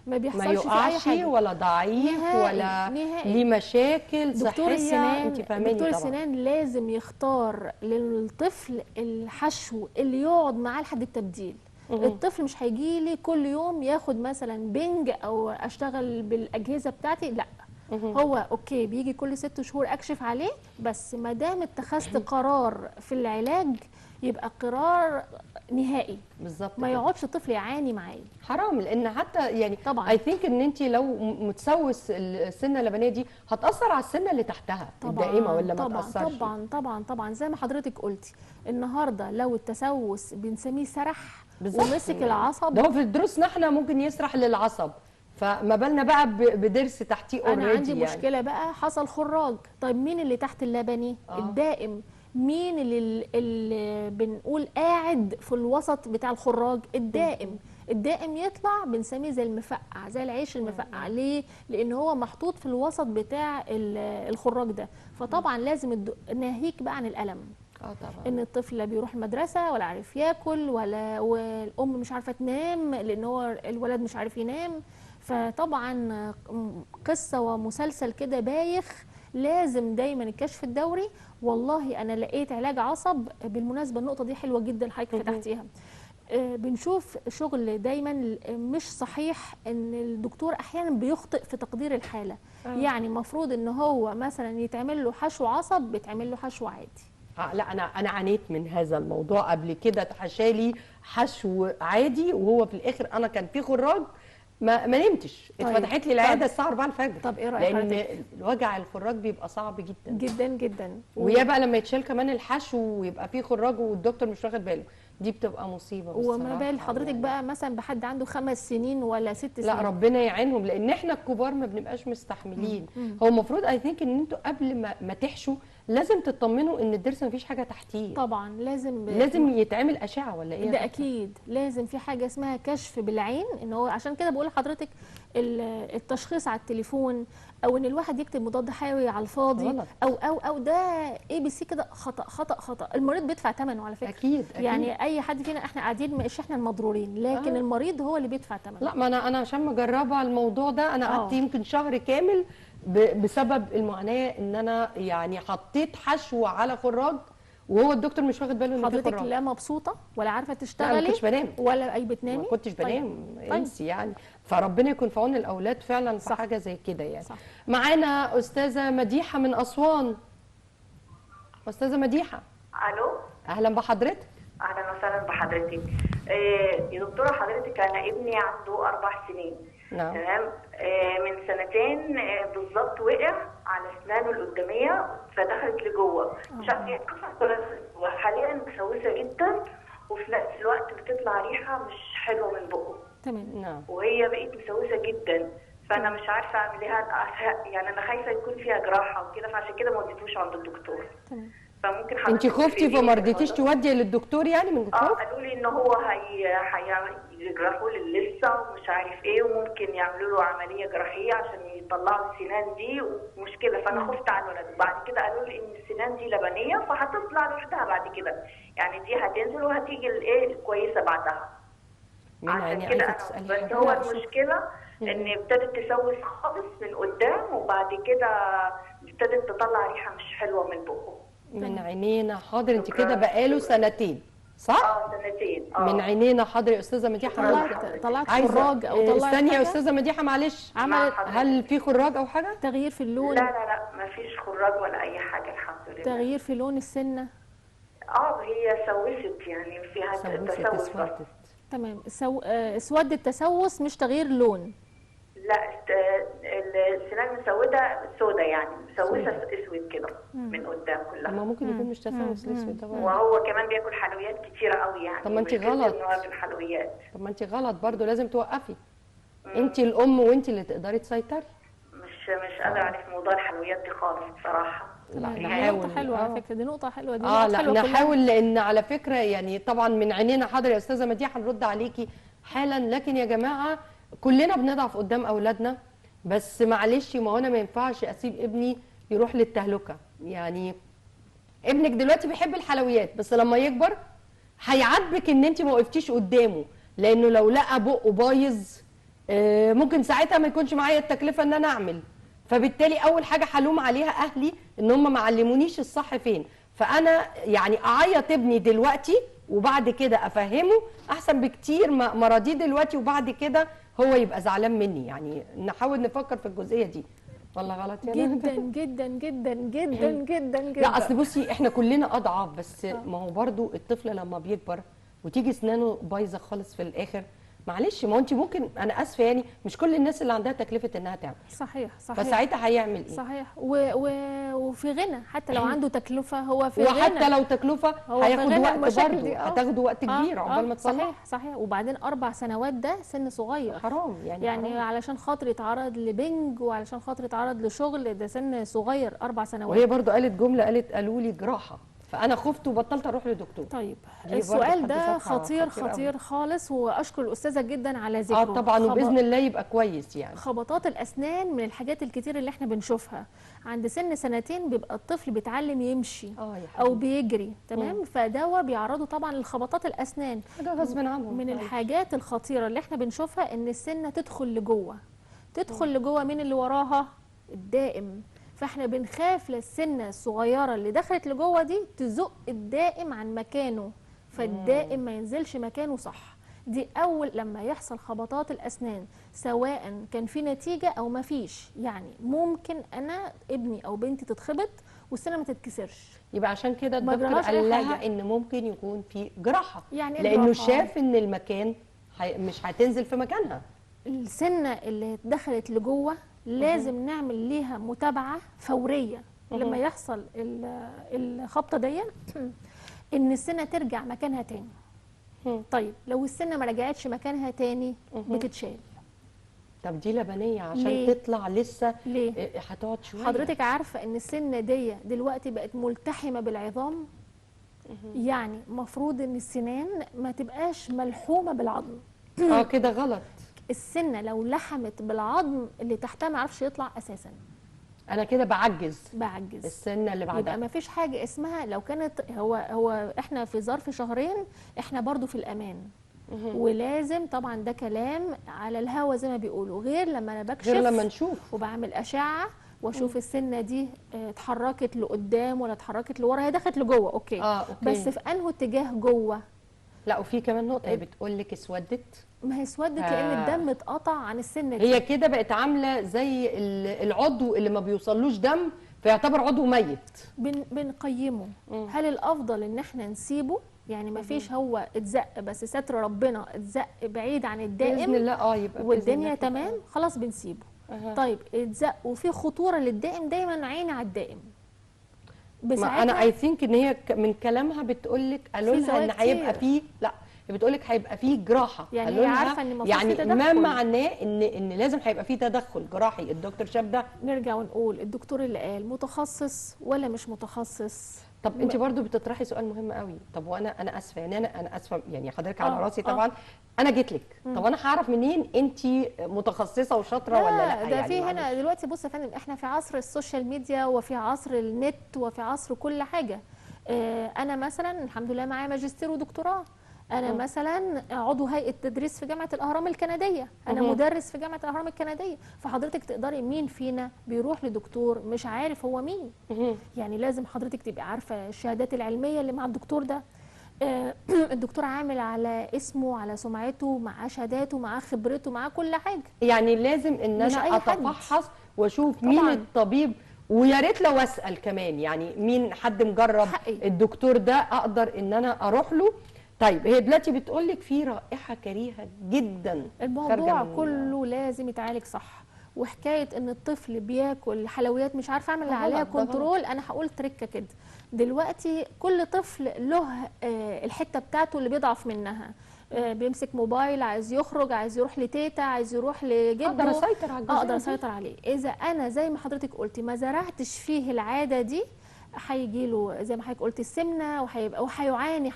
ما بيحصلش في اي حاجه ولا ضعيف ولا ليه مشاكل صحيه. انت فاهماني؟ دكتور السنان لازم يختار للطفل الحشو اللي يقعد معاه لحد التبديل. الطفل مش هيجي لي كل يوم ياخد مثلا بنج او اشتغل بالاجهزه بتاعتي، لا. هو اوكي بيجي كل 6 شهور اكشف عليه، بس ما دام اتخذت قرار في العلاج يبقى قرار نهائي بالظبط، ما يقعدش الطفل يعاني معايا. حرام، لان حتى يعني طبعا اي ثينك ان انت لو متسوس السنه اللبنيه دي هتاثر على السنه اللي تحتها الدائمه ولا ما تاثرش؟ طبعا زي ما حضرتك قلتي النهارده لو التسوس بنسميه سرح ومسك العصب، ده هو في دروسنا احنا ممكن يسرح للعصب، فما بالنا بقى بدرس تحتيه اوريدي. انا عندي مشكله بقى، حصل خراج. طيب مين اللي تحت اللبني؟ الدائم. مين اللي بنقول قاعد في الوسط بتاع الخراج؟ الدائم يطلع بنسميه زي المفقع، زي العيش المفقع. ليه؟ لان هو محطوط في الوسط بتاع الخراج ده. فطبعا لازم ناهيك بقى عن الالم. طبعا. ان الطفل لا بيروح المدرسه ولا عارف ياكل، والام مش عارفه تنام لان هو الولد مش عارف ينام. فطبعا قصه ومسلسل كده بايخ. لازم دايما الكشف الدوري. والله انا لقيت علاج عصب، بالمناسبه النقطه دي حلوه جدا حضرتك فتحتيها. بنشوف شغل دايما مش صحيح، ان الدكتور احيانا بيخطئ في تقدير الحاله. يعني المفروض ان هو مثلا يتعمل له حشو عصب، بيتعمل له حشو عادي. لا، انا عانيت من هذا الموضوع قبل كده. اتحشالي حشو عادي وهو في الاخر انا كان في خراج. ما نمتش. طيب. اتفتحت لي العياده الساعه 4 الفجر. طب ايه رايك لان حضرتك؟ وجع الخراج بيبقى صعب جدا جدا جدا. ويا بقى لما يتشال كمان الحشو ويبقى فيه خراج والدكتور مش واخد باله، دي بتبقى مصيبه بصراحه. وما بال حضرتك يعني. بقى مثلا بحد عنده 5 سنين ولا 6 سنين؟ لا، ربنا يعينهم، لان احنا الكبار ما بنبقاش مستحملين. هو المفروض اي ثينك ان انتوا قبل ما تحشوا لازم تطمنوا ان الضرس ما فيش حاجه تحتيه. طبعا لازم يتعمل اشعه ولا ايه؟ ده اكيد لازم في حاجه اسمها كشف بالعين. ان هو عشان كده بقول لحضرتك التشخيص على التليفون، او ان الواحد يكتب مضاد حيوي على الفاضي، غلط. او ده اي بي سي كده خطا خطا خطا. المريض بيدفع ثمنه على فكره. اكيد. يعني اي حد فينا احنا قاعدين مش احنا المضرورين، لكن المريض هو اللي بيدفع ثمنه. لا، ما انا عشان مجربه الموضوع ده، انا قعدت يمكن شهر كامل بسبب المعاناه، ان انا يعني حطيت حشو على خراج وهو الدكتور مش واخد باله ان في حضرتك خراج. لا مبسوطه ولا عارفه لا، تشتغلي؟ ما كنتش بنام. ولا اي بتنامي؟ ما كنتش بنام. طيب. انسي يعني. فربنا يكون في عون الاولاد فعلا في صح. حاجه زي كده يعني. صح. معانا استاذه مديحه من اسوان. استاذه مديحه، الو. اهلا بحضرتك. اهلا وسهلا بحضرتك. يا دكتوره، حضرتك انا ابني عنده 4 سنين. نعم. تمام. من 2 بالظبط وقع على اسنانه القداميه فدخلت لجوه، مش عارف يتكسر. وحاليا مسوسه جدا، وفي نفس الوقت بتطلع ريحه مش حلوه من بقه. تمام. نعم. وهي بقت مسوسه جدا، فانا مش عارفه اعمل ايه. يعني انا خايفه يكون فيها جراحه وكده، فعشان كده ما وديتوش عند الدكتور. تمام. فممكن انت حضرتك خفتي تفيديني فما في رضيتيش الموضوع؟ تودي للدكتور يعني من الخوف؟ قالوا لي ان هو هيجرحوا لي لسه ومش عارف ايه، وممكن يعملوا له عمليه جراحيه عشان يطلعوا السنان دي ومشكله. فانا خفت على الولد. وبعد كده قالوا لي ان السنان دي لبنيه فهتطلع لوحدها بعد كده، يعني دي هتنزل وهتيجي الايه الكويسه بعدها. من عشان عيني كده عايزه انا تسالي بس حاجه؟ هو المشكله ان ابتدت تسوس خالص من قدام، وبعد كده ابتدت تطلع ريحه مش حلوه من بقه. من عينينا حاضر. انت شكراً. كده بقاله سنتين صح؟ 2 من عينينا حاضر يا استاذه مديحه. طلعت عايزة- خراج او طلعت استني يا حاجة؟ استاذه مديحه معلش. عملت هل في خراج او حاجه؟ تغيير في اللون؟ لا لا لا، ما فيش خراج ولا اي حاجه الحمد لله. تغيير في لون السنه؟ هي سوست، يعني فيها تسوس بس. اسودت. تمام. اسود التسوس مش تغيير لون. لا، السنان مسوده سودا، يعني مسوسه اسود كده من قدام كلها. ما ممكن يكون مش تسوس الاسود ده برضه. وهو كمان بياكل حلويات كتيره قوي يعني. طب ما انت مشكلته غلط. إن هو في الحلويات. طب ما انت غلط برضه، لازم توقفي. انت الام وانت اللي تقدري تسيطري. مش قادره اعرف موضوع الحلويات دي خالص بصراحه. لا، دي نحاول. نقطة حلوة على فكرة، دي نقطة حلوة، دي لا نقطة حلوة كلها. نحاول، لان على فكره يعني طبعا من عينينا حاضر يا استاذه مديحه، هنرد عليكي حالا. لكن يا جماعه كلنا بنضعف قدام اولادنا، بس معلش ما هو انا ما ينفعش اسيب ابني يروح للتهلكه. يعني ابنك دلوقتي بيحب الحلويات، بس لما يكبر هيعاتبك ان انت ما وقفتيش قدامه، لانه لو لقى بقه بايظ ممكن ساعتها ما يكونش معايا التكلفه ان انا اعمل. فبالتالي اول حاجه هلوم عليها اهلي ان هم ما علمونيش الصح فين. فانا يعني اعيط ابني دلوقتي وبعد كده افهمه احسن بكتير ما راضيه دلوقتي وبعد كده هو يبقى زعلان مني. يعني نحاول نفكر في الجزئيه دي. والله غلط يعني. جدا جدا جدا جدا جدا جدا. لا اصل بصي احنا كلنا اضعاف، بس ما هو برضو الطفل لما بيكبر وتيجي اسنانه بايظه خالص في الاخر، معلش ما هو انت ممكن، انا اسفه يعني مش كل الناس اللي عندها تكلفه انها تعمل. صحيح صحيح. فساعتها هيعمل ايه؟ صحيح. وفي غنى، حتى لو عنده تكلفه هو في غنى. وحتى لو تكلفه هو في هياخد غنى وقت المشاكل برضه، دي. هتاخدوا وقت كبير عقبال ما تصلح. صحيح صحيح. وبعدين 4 سنوات ده سن صغير. حرام يعني حرام. علشان خاطر يتعرض لبنج وعلشان خاطر يتعرض لشغل، ده سن صغير 4 سنوات. وهي برضه قالت جمله، قالوا لي جراحه. فانا خفت وبطلت اروح لدكتور. طيب دي برضه السؤال في حد ده ذاتها خطير خطير خطير أوي. خالص، واشكر الاستاذه جدا على ذكره. طبعا، وباذن الله يبقى كويس يعني. خبطات الاسنان من الحاجات الكتير اللي احنا بنشوفها عند سن سنتين، بيبقى الطفل بيتعلم يمشي يا او حبيبي. بيجري، تمام، فدوا بيعرضوا طبعا لخبطات الاسنان. حاجه غصب عنهم. من الحاجات الخطيره اللي احنا بنشوفها ان السنه تدخل لجوه، تدخل لجوه، مين اللي وراها؟ الدائم. فاحنا بنخاف للسنه الصغيره اللي دخلت لجوه دي تزق الدائم عن مكانه، فالدائم ما ينزلش مكانه، صح. دي اول لما يحصل خبطات الاسنان، سواء كان في نتيجه او ما فيش. يعني ممكن انا ابني او بنتي تتخبط والسنه ما تتكسرش، يبقى عشان كده ما الدكتور جرالهاش قال أي لها حاجة. ان ممكن يكون في جراحه، يعني إيه لانه جراحة؟ شاف ان المكان مش هتنزل في مكانها. السنه اللي دخلت لجوه لازم نعمل ليها متابعه فوريه لما يحصل الخبطه دي ان السنه ترجع مكانها تاني. طيب لو السنه ما رجعتش مكانها تاني بتتشال. طب دي لبنيه عشان ليه؟ تطلع لسه ليه؟ هتقعد شويه. حضرتك عارفه ان السنه دي دلوقتي بقت ملتحمه بالعظام؟ يعني مفروض ان السنان ما تبقاش ملحومه بالعظم. كده غلط. السنه لو لحمت بالعظم اللي تحتها ما عرفش يطلع اساسا، انا كده بعجز بعجز. السنه اللي يبقى بعدها. ما فيش حاجه اسمها لو كانت هو احنا في ظرف شهرين احنا برضو في الامان. ولازم طبعا ده كلام على الهوا زي ما بيقولوا، غير لما انا بكشف، غير لما نشوف وبعمل اشعه واشوف السنه دي اتحركت لقدام ولا اتحركت لورا، هي دخلت لجوه اوكي. أوكي. بس في انه اتجاه جوه. لا، وفي كمان نقطه، هي بتقول لك اسودت. ما هي اسودت لان الدم اتقطع عن السنه دي. هي كده بقت عامله زي العضو اللي ما بيوصلوش دم، فيعتبر عضو ميت. بنقيمه. هل الافضل ان احنا نسيبه؟ يعني ما فيش، هو اتزق بس ستر ربنا اتزق بعيد عن الدائم باذن الله يبقى بإذن والدنيا الله تمام، خلاص بنسيبه. طيب اتزق وفي خطوره للدائم، دايما عيني على الدائم. ما انا اي ثينك ان هي من كلامها بتقول لك قالوا لها ان هيبقى فيه، لا هي بتقول لك هيبقى فيه جراحه. يعني قالوا هي لها عارفه ان المفروض يعني في ما تدخل. معناه ان لازم هيبقى فيه تدخل جراحي. الدكتور شاف ده. نرجع ونقول الدكتور اللي قال متخصص ولا مش متخصص؟ طب انت برضو بتطرحي سؤال مهم قوي. طب وانا اسفه، يعني انا اسفه، يعني حضرتك على راسي طبعا. انا جيت لك، طب انا هعرف منين انت متخصصه وشاطره ولا لا؟ ده يعني في هنا دلوقتي بص يا فندم، احنا في عصر السوشيال ميديا وفي عصر النت وفي عصر كل حاجه. انا مثلا الحمد لله معايا ماجستير ودكتوراه. انا مثلا عضو هيئه تدريس في جامعه الاهرام الكنديه، انا مدرس في جامعه الاهرام الكنديه. فحضرتك تقدري، مين فينا بيروح لدكتور مش عارف هو مين؟ يعني لازم حضرتك تبقي عارفه الشهادات العلميه اللي مع الدكتور ده. الدكتور عامل على اسمه، على سمعته، معاه شهاداته، معاه خبرته، معاه كل حاجه. يعني لازم ان مش انا أي حد. اتفحص واشوف طبعاً. مين الطبيب، ويا ريت لو اسال كمان يعني مين حد مجرب حقي. الدكتور ده اقدر ان انا اروح له. طيب هي دلوقتي بتقول لك في رائحه كريهه جدا. الموضوع كله لازم يتعالج صح. وحكايه ان الطفل بياكل حلويات مش عارفه اعمل عليها غلط، ده غلط. كنترول، انا هقول تركه كده. دلوقتي كل طفل له الحته بتاعته اللي بيضعف منها. بيمسك موبايل، عايز يخرج، عايز يروح لتيتا، عايز يروح لجده، اقدر اسيطر على الجزئيه اقدر دي. اسيطر عليه. اذا انا زي ما حضرتك قلتي ما زرعتش فيه العاده دي، هيجي له زي ما حضرتك قلتي السمنه، وهيعاني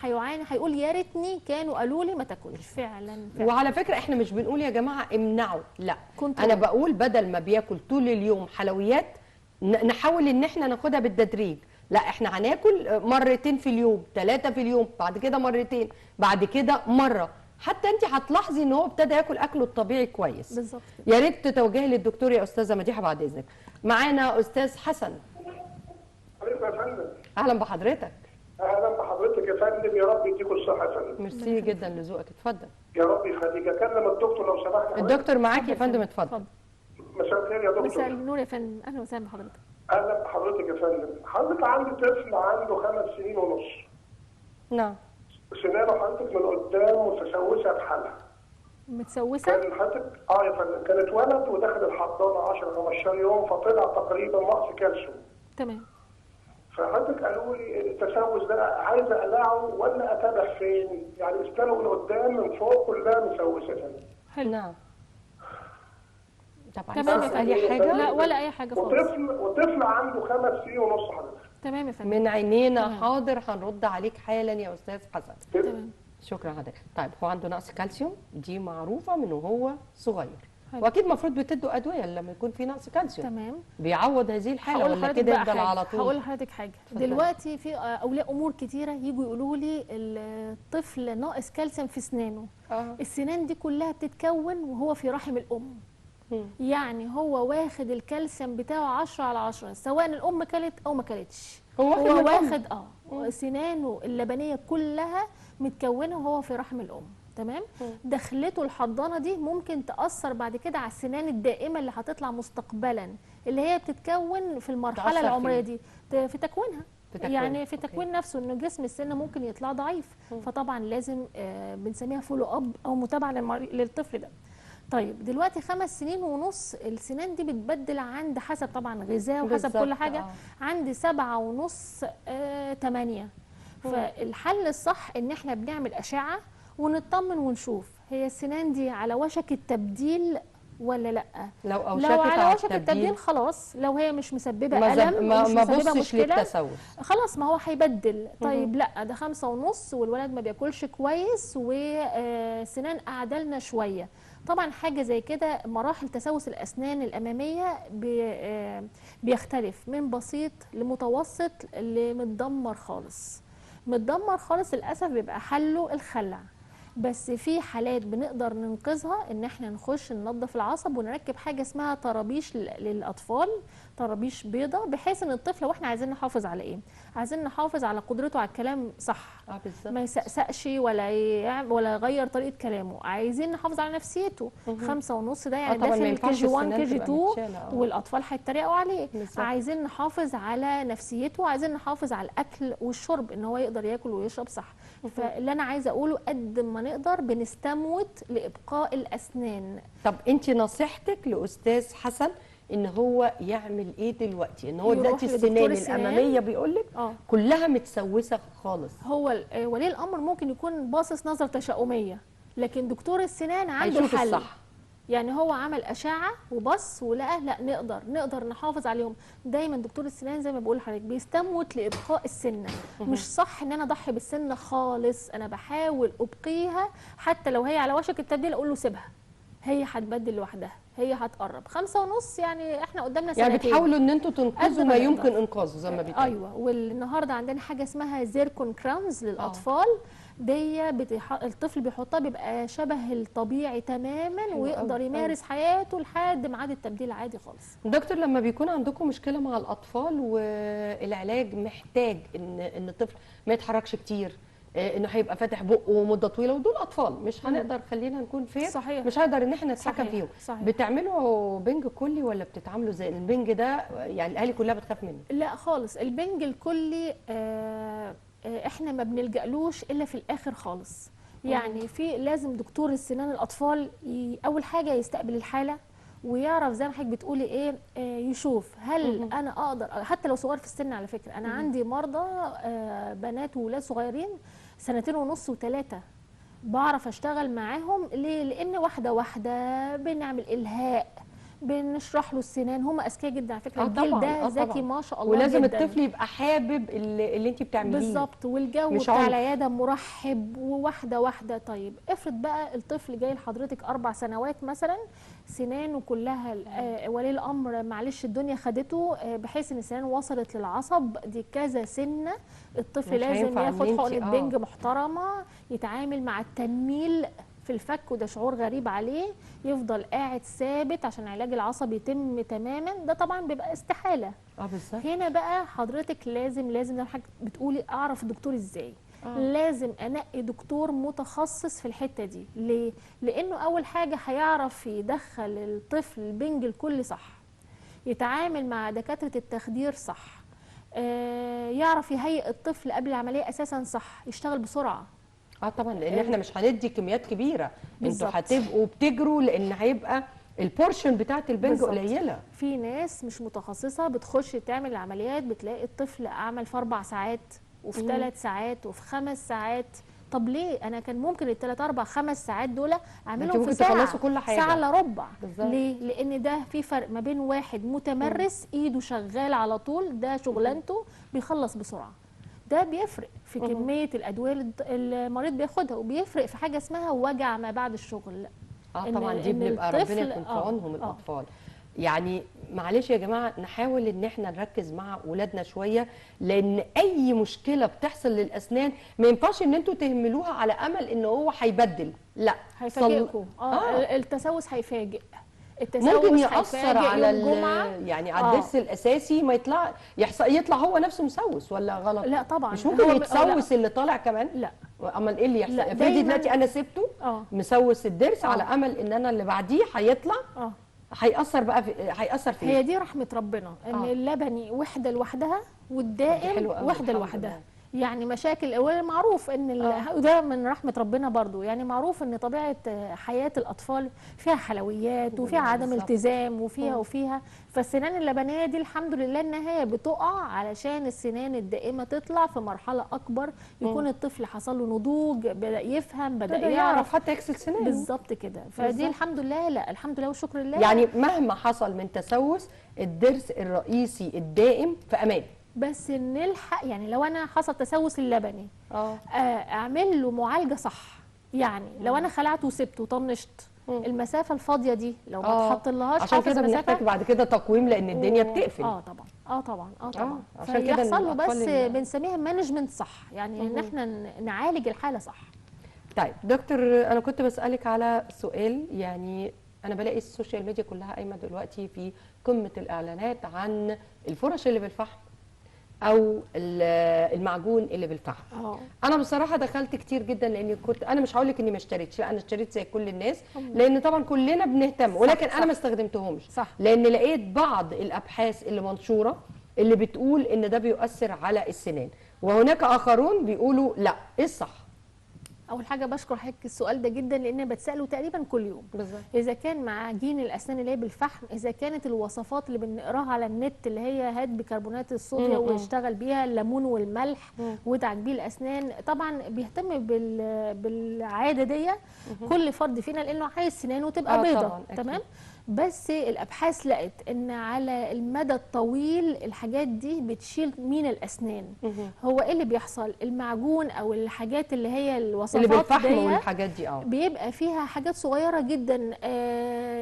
هيقول يا ريتني كانوا قالوا لي ما تاكلش. فعلا. وعلى فكره احنا مش بنقول يا جماعه امنعوا، لا كنترول. انا بقول بدل ما بياكل طول اليوم حلويات نحاول ان احنا ناخدها بالتدريج. لا احنا هناكل مرتين في اليوم، 3 في اليوم، بعد كده مرتين، بعد كده مره. حتى انت هتلاحظي ان هو ابتدى ياكل اكله الطبيعي كويس. بالظبط. يا ريت تتوجهي للدكتور يا استاذه مديحه بعد اذنك. معانا استاذ حسن. حضرتك يا فندم. اهلا بحضرتك. اهلا بحضرتك يا فندم، يا رب يديكم الصحه يا فندم. ميرسي جدا لذوقك، اتفضل. يا رب يخليك. اكلم الدكتور لو سمحت. الدكتور معاك يا فندم، اتفضل. مساء الخير يا مساء دكتور. النور يا فندم، اهلا وسهلا بحضرتك. اهلا بحضرتك يا فندم. حضرتك عندي طفل عنده 5 سنين ونص. نعم. سنانه حضرتك من قدام متسوسه بحالها. متسوسه؟ كان حضرتك يا فندم، كان اتولد ودخل الحضانه 10 15 يوم، فطلع تقريبا نقص كالسيوم. تمام. فحضرتك قالوا لي التسوس ده عايز اقلعه ولا اتابع فين؟ يعني اسنانه من قدام من فوق كلها مسوسه يا فندم. حلو. نعم. طب تمام عايزه يا تسالي فندم. حاجه؟ لا ولا اي حاجه خالص. وطفل عنده 5 سنين ونص حضرتك. تمام يا فندم. من عينينا. تمام. حاضر، هنرد عليك حالا يا استاذ حسن. تمام. شكرا حضرتك. طيب هو عنده نقص كالسيوم، دي معروفه من وهو صغير، حلو. واكيد المفروض بتدوا ادويه لما يكون في نقص كالسيوم تمام. بيعوض هذه الحاله، هقول ولا لحضرتك كده بقى يفضل على طول؟ هقول لحضرتك حاجه. اتفضلي. دلوقتي في اولياء امور كتيره يجوا يقولوا لي الطفل ناقص كالسيوم في اسنانه. السنان دي كلها بتتكون وهو في رحم الام. يعني هو واخد الكالسيوم بتاعه 10/10، سواء الام كلت او ما كلتش. هو واخد سنانه اللبنيه كلها متكونه وهو في رحم الام. تمام. دخلته الحضانه دي ممكن تاثر بعد كده على السنان الدائمه اللي هتطلع مستقبلا، اللي هي بتتكون في المرحله العمريه دي في تكوينها. يعني في تكوين نفسه، ان جسم السن ممكن يطلع ضعيف. فطبعا لازم بنسميها فولو اب او متابعه للطفل ده. طيب دلوقتي 5 سنين ونص السنان دي بتبدل عند حسب طبعا غذاء وحسب كل حاجه. عند 7.5 8. فالحل الصح ان احنا بنعمل اشعه ونطمن ونشوف هي السنان دي على وشك التبديل ولا لا. لو على وشك التبديل خلاص، لو هي مش مسببه الم ومش مسببه مشكله خلاص ما هو هيبدل. طيب لا ده 5.5 والولد ما بياكلش كويس وسنان اعدلنا شويه. طبعا حاجه زي كده مراحل تسوس الاسنان الاماميه بيختلف من بسيط لمتوسط لمتدمر خالص. متدمر خالص للاسف بيبقى حله الخلع، بس في حالات بنقدر ننقذها ان احنا نخش ننظف العصب ونركب حاجه اسمها طرابيش للاطفال، طرابيش بيضه، بحيث ان الطفل واحنا عايزين نحافظ على ايه؟ عايزين نحافظ على قدرته على الكلام صح. ما يسقسقش ولا يغير طريقه كلامه. عايزين نحافظ على نفسيته. 5.5 ده يعني داخل KG 1 KG 2 والاطفال هيتريقوا عليه. عايزين نحافظ على نفسيته، عايزين نحافظ على الاكل والشرب ان هو يقدر ياكل ويشرب صح. فاللي انا عايزه اقوله قد ما نقدر بنستموت لابقاء الاسنان. طب انت نصيحتك لاستاذ حسن ان هو يعمل ايه دلوقتي؟ ان هو دلوقتي السنان الاماميه بيقول لك كلها متسوسه خالص. هو ولي الامر ممكن يكون باصص نظره تشاؤميه، لكن دكتور السنان عنده الحل الصح. يعني هو عمل اشعه وبص ولقى لا نقدر نحافظ عليهم. دايما دكتور السنان زي ما بقول لحضرتك بيستموت لابقاء السنه. مش صح ان انا اضحي بالسنه خالص، انا بحاول ابقيها حتى لو هي على وشك التبديل اقول له سيبها، هي هتبدل لوحدها، هي هتقرب. 5.5 يعني احنا قدامنا سنتين. يعني بتحاولوا ان انتوا تنقذوا ما يمكن انقاذه زي ما بيتقال. ايوه. والنهارده عندنا حاجه اسمها زيركون كراونز للاطفال. دي الطفل بيحطها بيبقى شبه الطبيعي تماما ويقدر يمارس حياته لحد ميعاد التبديل عادي خالص. دكتور لما بيكون عندكم مشكله مع الاطفال والعلاج محتاج ان الطفل ما يتحركش كتير، انه هيبقى فاتح بقه مده طويله، ودول اطفال مش هنقدر، خلينا نكون فير، صحيح. مش هنقدر ان احنا نتحكم صحيح. فيهم. صحيح. بتعملوا بنج كلي ولا بتتعاملوا زي البنج ده يعني الاهالي كلها بتخاف منه؟ لا خالص. البنج الكلي احنا ما بنلجألوش الا في الاخر خالص. يعني في لازم دكتور السنان الاطفال اول حاجه يستقبل الحاله ويعرف زي ما حضرتك بتقولي ايه، يشوف هل انا اقدر، حتى لو صغير في السن على فكره. انا عندي مرضى بنات وولاد صغيرين 2.5 و3 بعرف اشتغل معاهم. ليه؟ لان واحده واحده بنعمل الهاء، بنشرح له السنان. هم اذكياء جدا على فكره. الجيل ده ذكي ما شاء الله ولازم جدا. الطفل يبقى حابب اللي انت بتعمليه بالظبط، والجو بتاع العياده مرحب وواحده واحده. طيب افرض بقى الطفل جاي لحضرتك 4 سنوات مثلا، سنانه كلها ولي الامر معلش الدنيا خدته، بحيث ان السنان وصلت للعصب دي كذا سنه. الطفل لازم ياخد حقنه بنج محترمه، يتعامل مع التنميل في الفك وده شعور غريب عليه، يفضل قاعد ثابت عشان العلاج العصبي يتم تماما. ده طبعا بيبقى استحاله. بالظبط. هنا بقى حضرتك لازم زي ما حضرتك بتقولي اعرف الدكتور ازاي. لازم انقي دكتور متخصص في الحته دي. ليه؟ لانه اول حاجه هيعرف يدخل الطفل البنج الكلي صح، يتعامل مع دكاتره التخدير صح، يعرف يهيئ الطفل قبل العمليه اساسا صح، يشتغل بسرعه. طبعا لان احنا مش هندي كميات كبيره، انتوا هتبقوا بتجروا لان هيبقى البورشن بتاعت البنج قليله. في ناس مش متخصصه بتخش تعمل العمليات، بتلاقي الطفل عمل في 4 ساعات وفي 3 ساعات وفي 5 ساعات طب ليه انا كان ممكن الثلاث اربع خمس ساعات دول اعملهم في ممكن ساعه، تخلصوا كل حاجة. ساعه الا ربع. بالظبط. ليه؟ لان ده في فرق ما بين واحد متمرس ايده شغال على طول، ده شغلانته بيخلص بسرعه، ده بيفرق في كميه الادويه اللي المريض بياخدها، وبيفرق في حاجه اسمها وجع ما بعد الشغل. طبعا دي بنبقى ربنا يكون في عونهم الاطفال. يعني معلش يا جماعه نحاول ان احنا نركز مع اولادنا شويه، لان اي مشكله بتحصل للاسنان ما ينفعش ان انتوا تهملوها على امل ان هو هيبدل، لا هيفاجئكم. التسوس هيفاجئ، ممكن يأثر على الجمعة يعني على الضرس الاساسي، ما يطلع هو نفسه مسوس ولا غلط؟ لا طبعا مش ممكن يتسوس اللي طالع كمان؟ لا. امال ايه اللي يحصل؟ افرضي دلوقتي انا سبته مسوس الضرس على امل ان انا اللي بعديه هيطلع هيأثر بقى هيأثر فيه. هي دي رحمة ربنا ان اللبني وحدة لوحدها والدائم وحدة لوحدها. يعني مشاكل معروف ان ده من رحمة ربنا برضو، يعني معروف ان طبيعة حياة الاطفال فيها حلويات وفيها عدم التزام وفيها فالسنان اللبنية دي الحمد لله انها بتقع علشان السنان الدائمة تطلع في مرحلة اكبر، يكون الطفل حصل له نضوج، بدأ يفهم، بدأ يعرف حتى يغسل سنانه بالظبط كده. فدي الحمد لله، لا الحمد لله والشكر لله. يعني مهما حصل من تسوس الضرس الرئيسي الدائم في امان. بس نلحق، يعني لو انا حصل تسوس اللبني اعمل له معالجه صح. يعني لو انا خلعته وسبته وطنشت المسافه الفاضيه دي لو ما اتحطلهاش عشان كده بنحتاج بعد كده تقويم لان الدنيا بتقفل. طبعا عشان كده يحصل له بس بنسميها مانجمنت صح، يعني ان احنا نعالج الحاله صح. طيب دكتور انا كنت بسالك على سؤال، يعني انا بلاقي السوشيال ميديا كلها قايمه دلوقتي في قمه الاعلانات عن الفرش اللي بالفحم او المعجون اللي بالفحم. انا بصراحه دخلت كتير جدا لاني كنت انا مش هقول لك اني ما اشتريتش، لا انا اشتريت زي كل الناس لان طبعا كلنا بنهتم، ولكن انا ما استخدمتهمش لان لقيت بعض الابحاث اللي منشوره اللي بتقول ان ده بيؤثر على السنان، وهناك اخرون بيقولوا لا. ايه الصح؟ اول حاجه بشكر حضرتك السؤال ده جدا لان بتساله تقريبا كل يوم. بالظبط. اذا كان معاجين الاسنان اللي هي بالفحم، اذا كانت الوصفات اللي بنقراها على النت اللي هي هات بيكربونات الصوديوم ويشتغل بيها الليمون والملح وتعجبيه الاسنان، طبعا بيهتم بالعاده دي كل فرد فينا لانه عايز سنانه تبقى بيضاء. تمام. بس الابحاث لقت ان على المدى الطويل الحاجات دي بتشيل من الاسنان. هو ايه اللي بيحصل؟ المعجون او الحاجات اللي هي الوصفات اللي بالفحم والحاجات دي بيبقى فيها حاجات صغيره جدا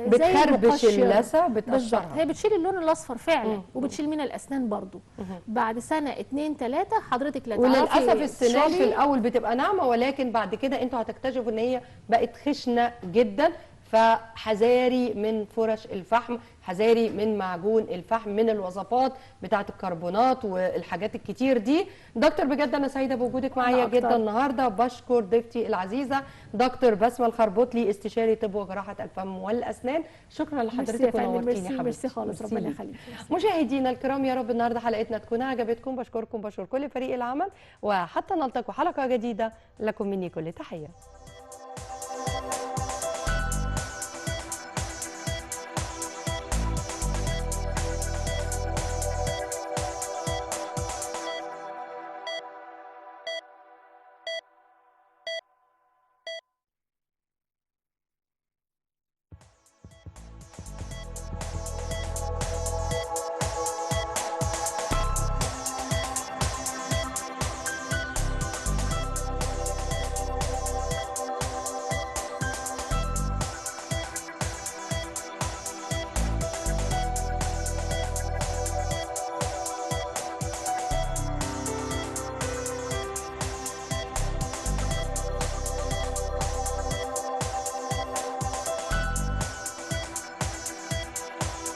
بتخربش اللثه بتقشرها. هي بتشيل اللون الاصفر فعلا وبتشيل من الاسنان برضو. بعد سنه 2 3 حضرتك لا تعرفي. وللاسف السنان في الاول بتبقى ناعمه، ولكن بعد كده انتوا هتكتشفوا ان هي بقت خشنه جدا. فحذاري من فرش الفحم، حذاري من معجون الفحم، من الوصفات بتاعه الكربونات والحاجات الكتير دي. دكتور بجد انا سعيده بوجودك معايا جدا النهارده، بشكر ضيفتي العزيزه دكتور بسمه الخربوطلي استشاري طب وجراحه الفم والاسنان. شكرا لحضرتك ونورتيني حبيبتي. ميرسي خالص، ربنا يخليك. مشاهدينا الكرام يا رب النهارده حلقتنا تكون عجبتكم، بشكركم بشكر كل فريق العمل، وحتى نلتقي حلقه جديده لكم مني كل تحيه.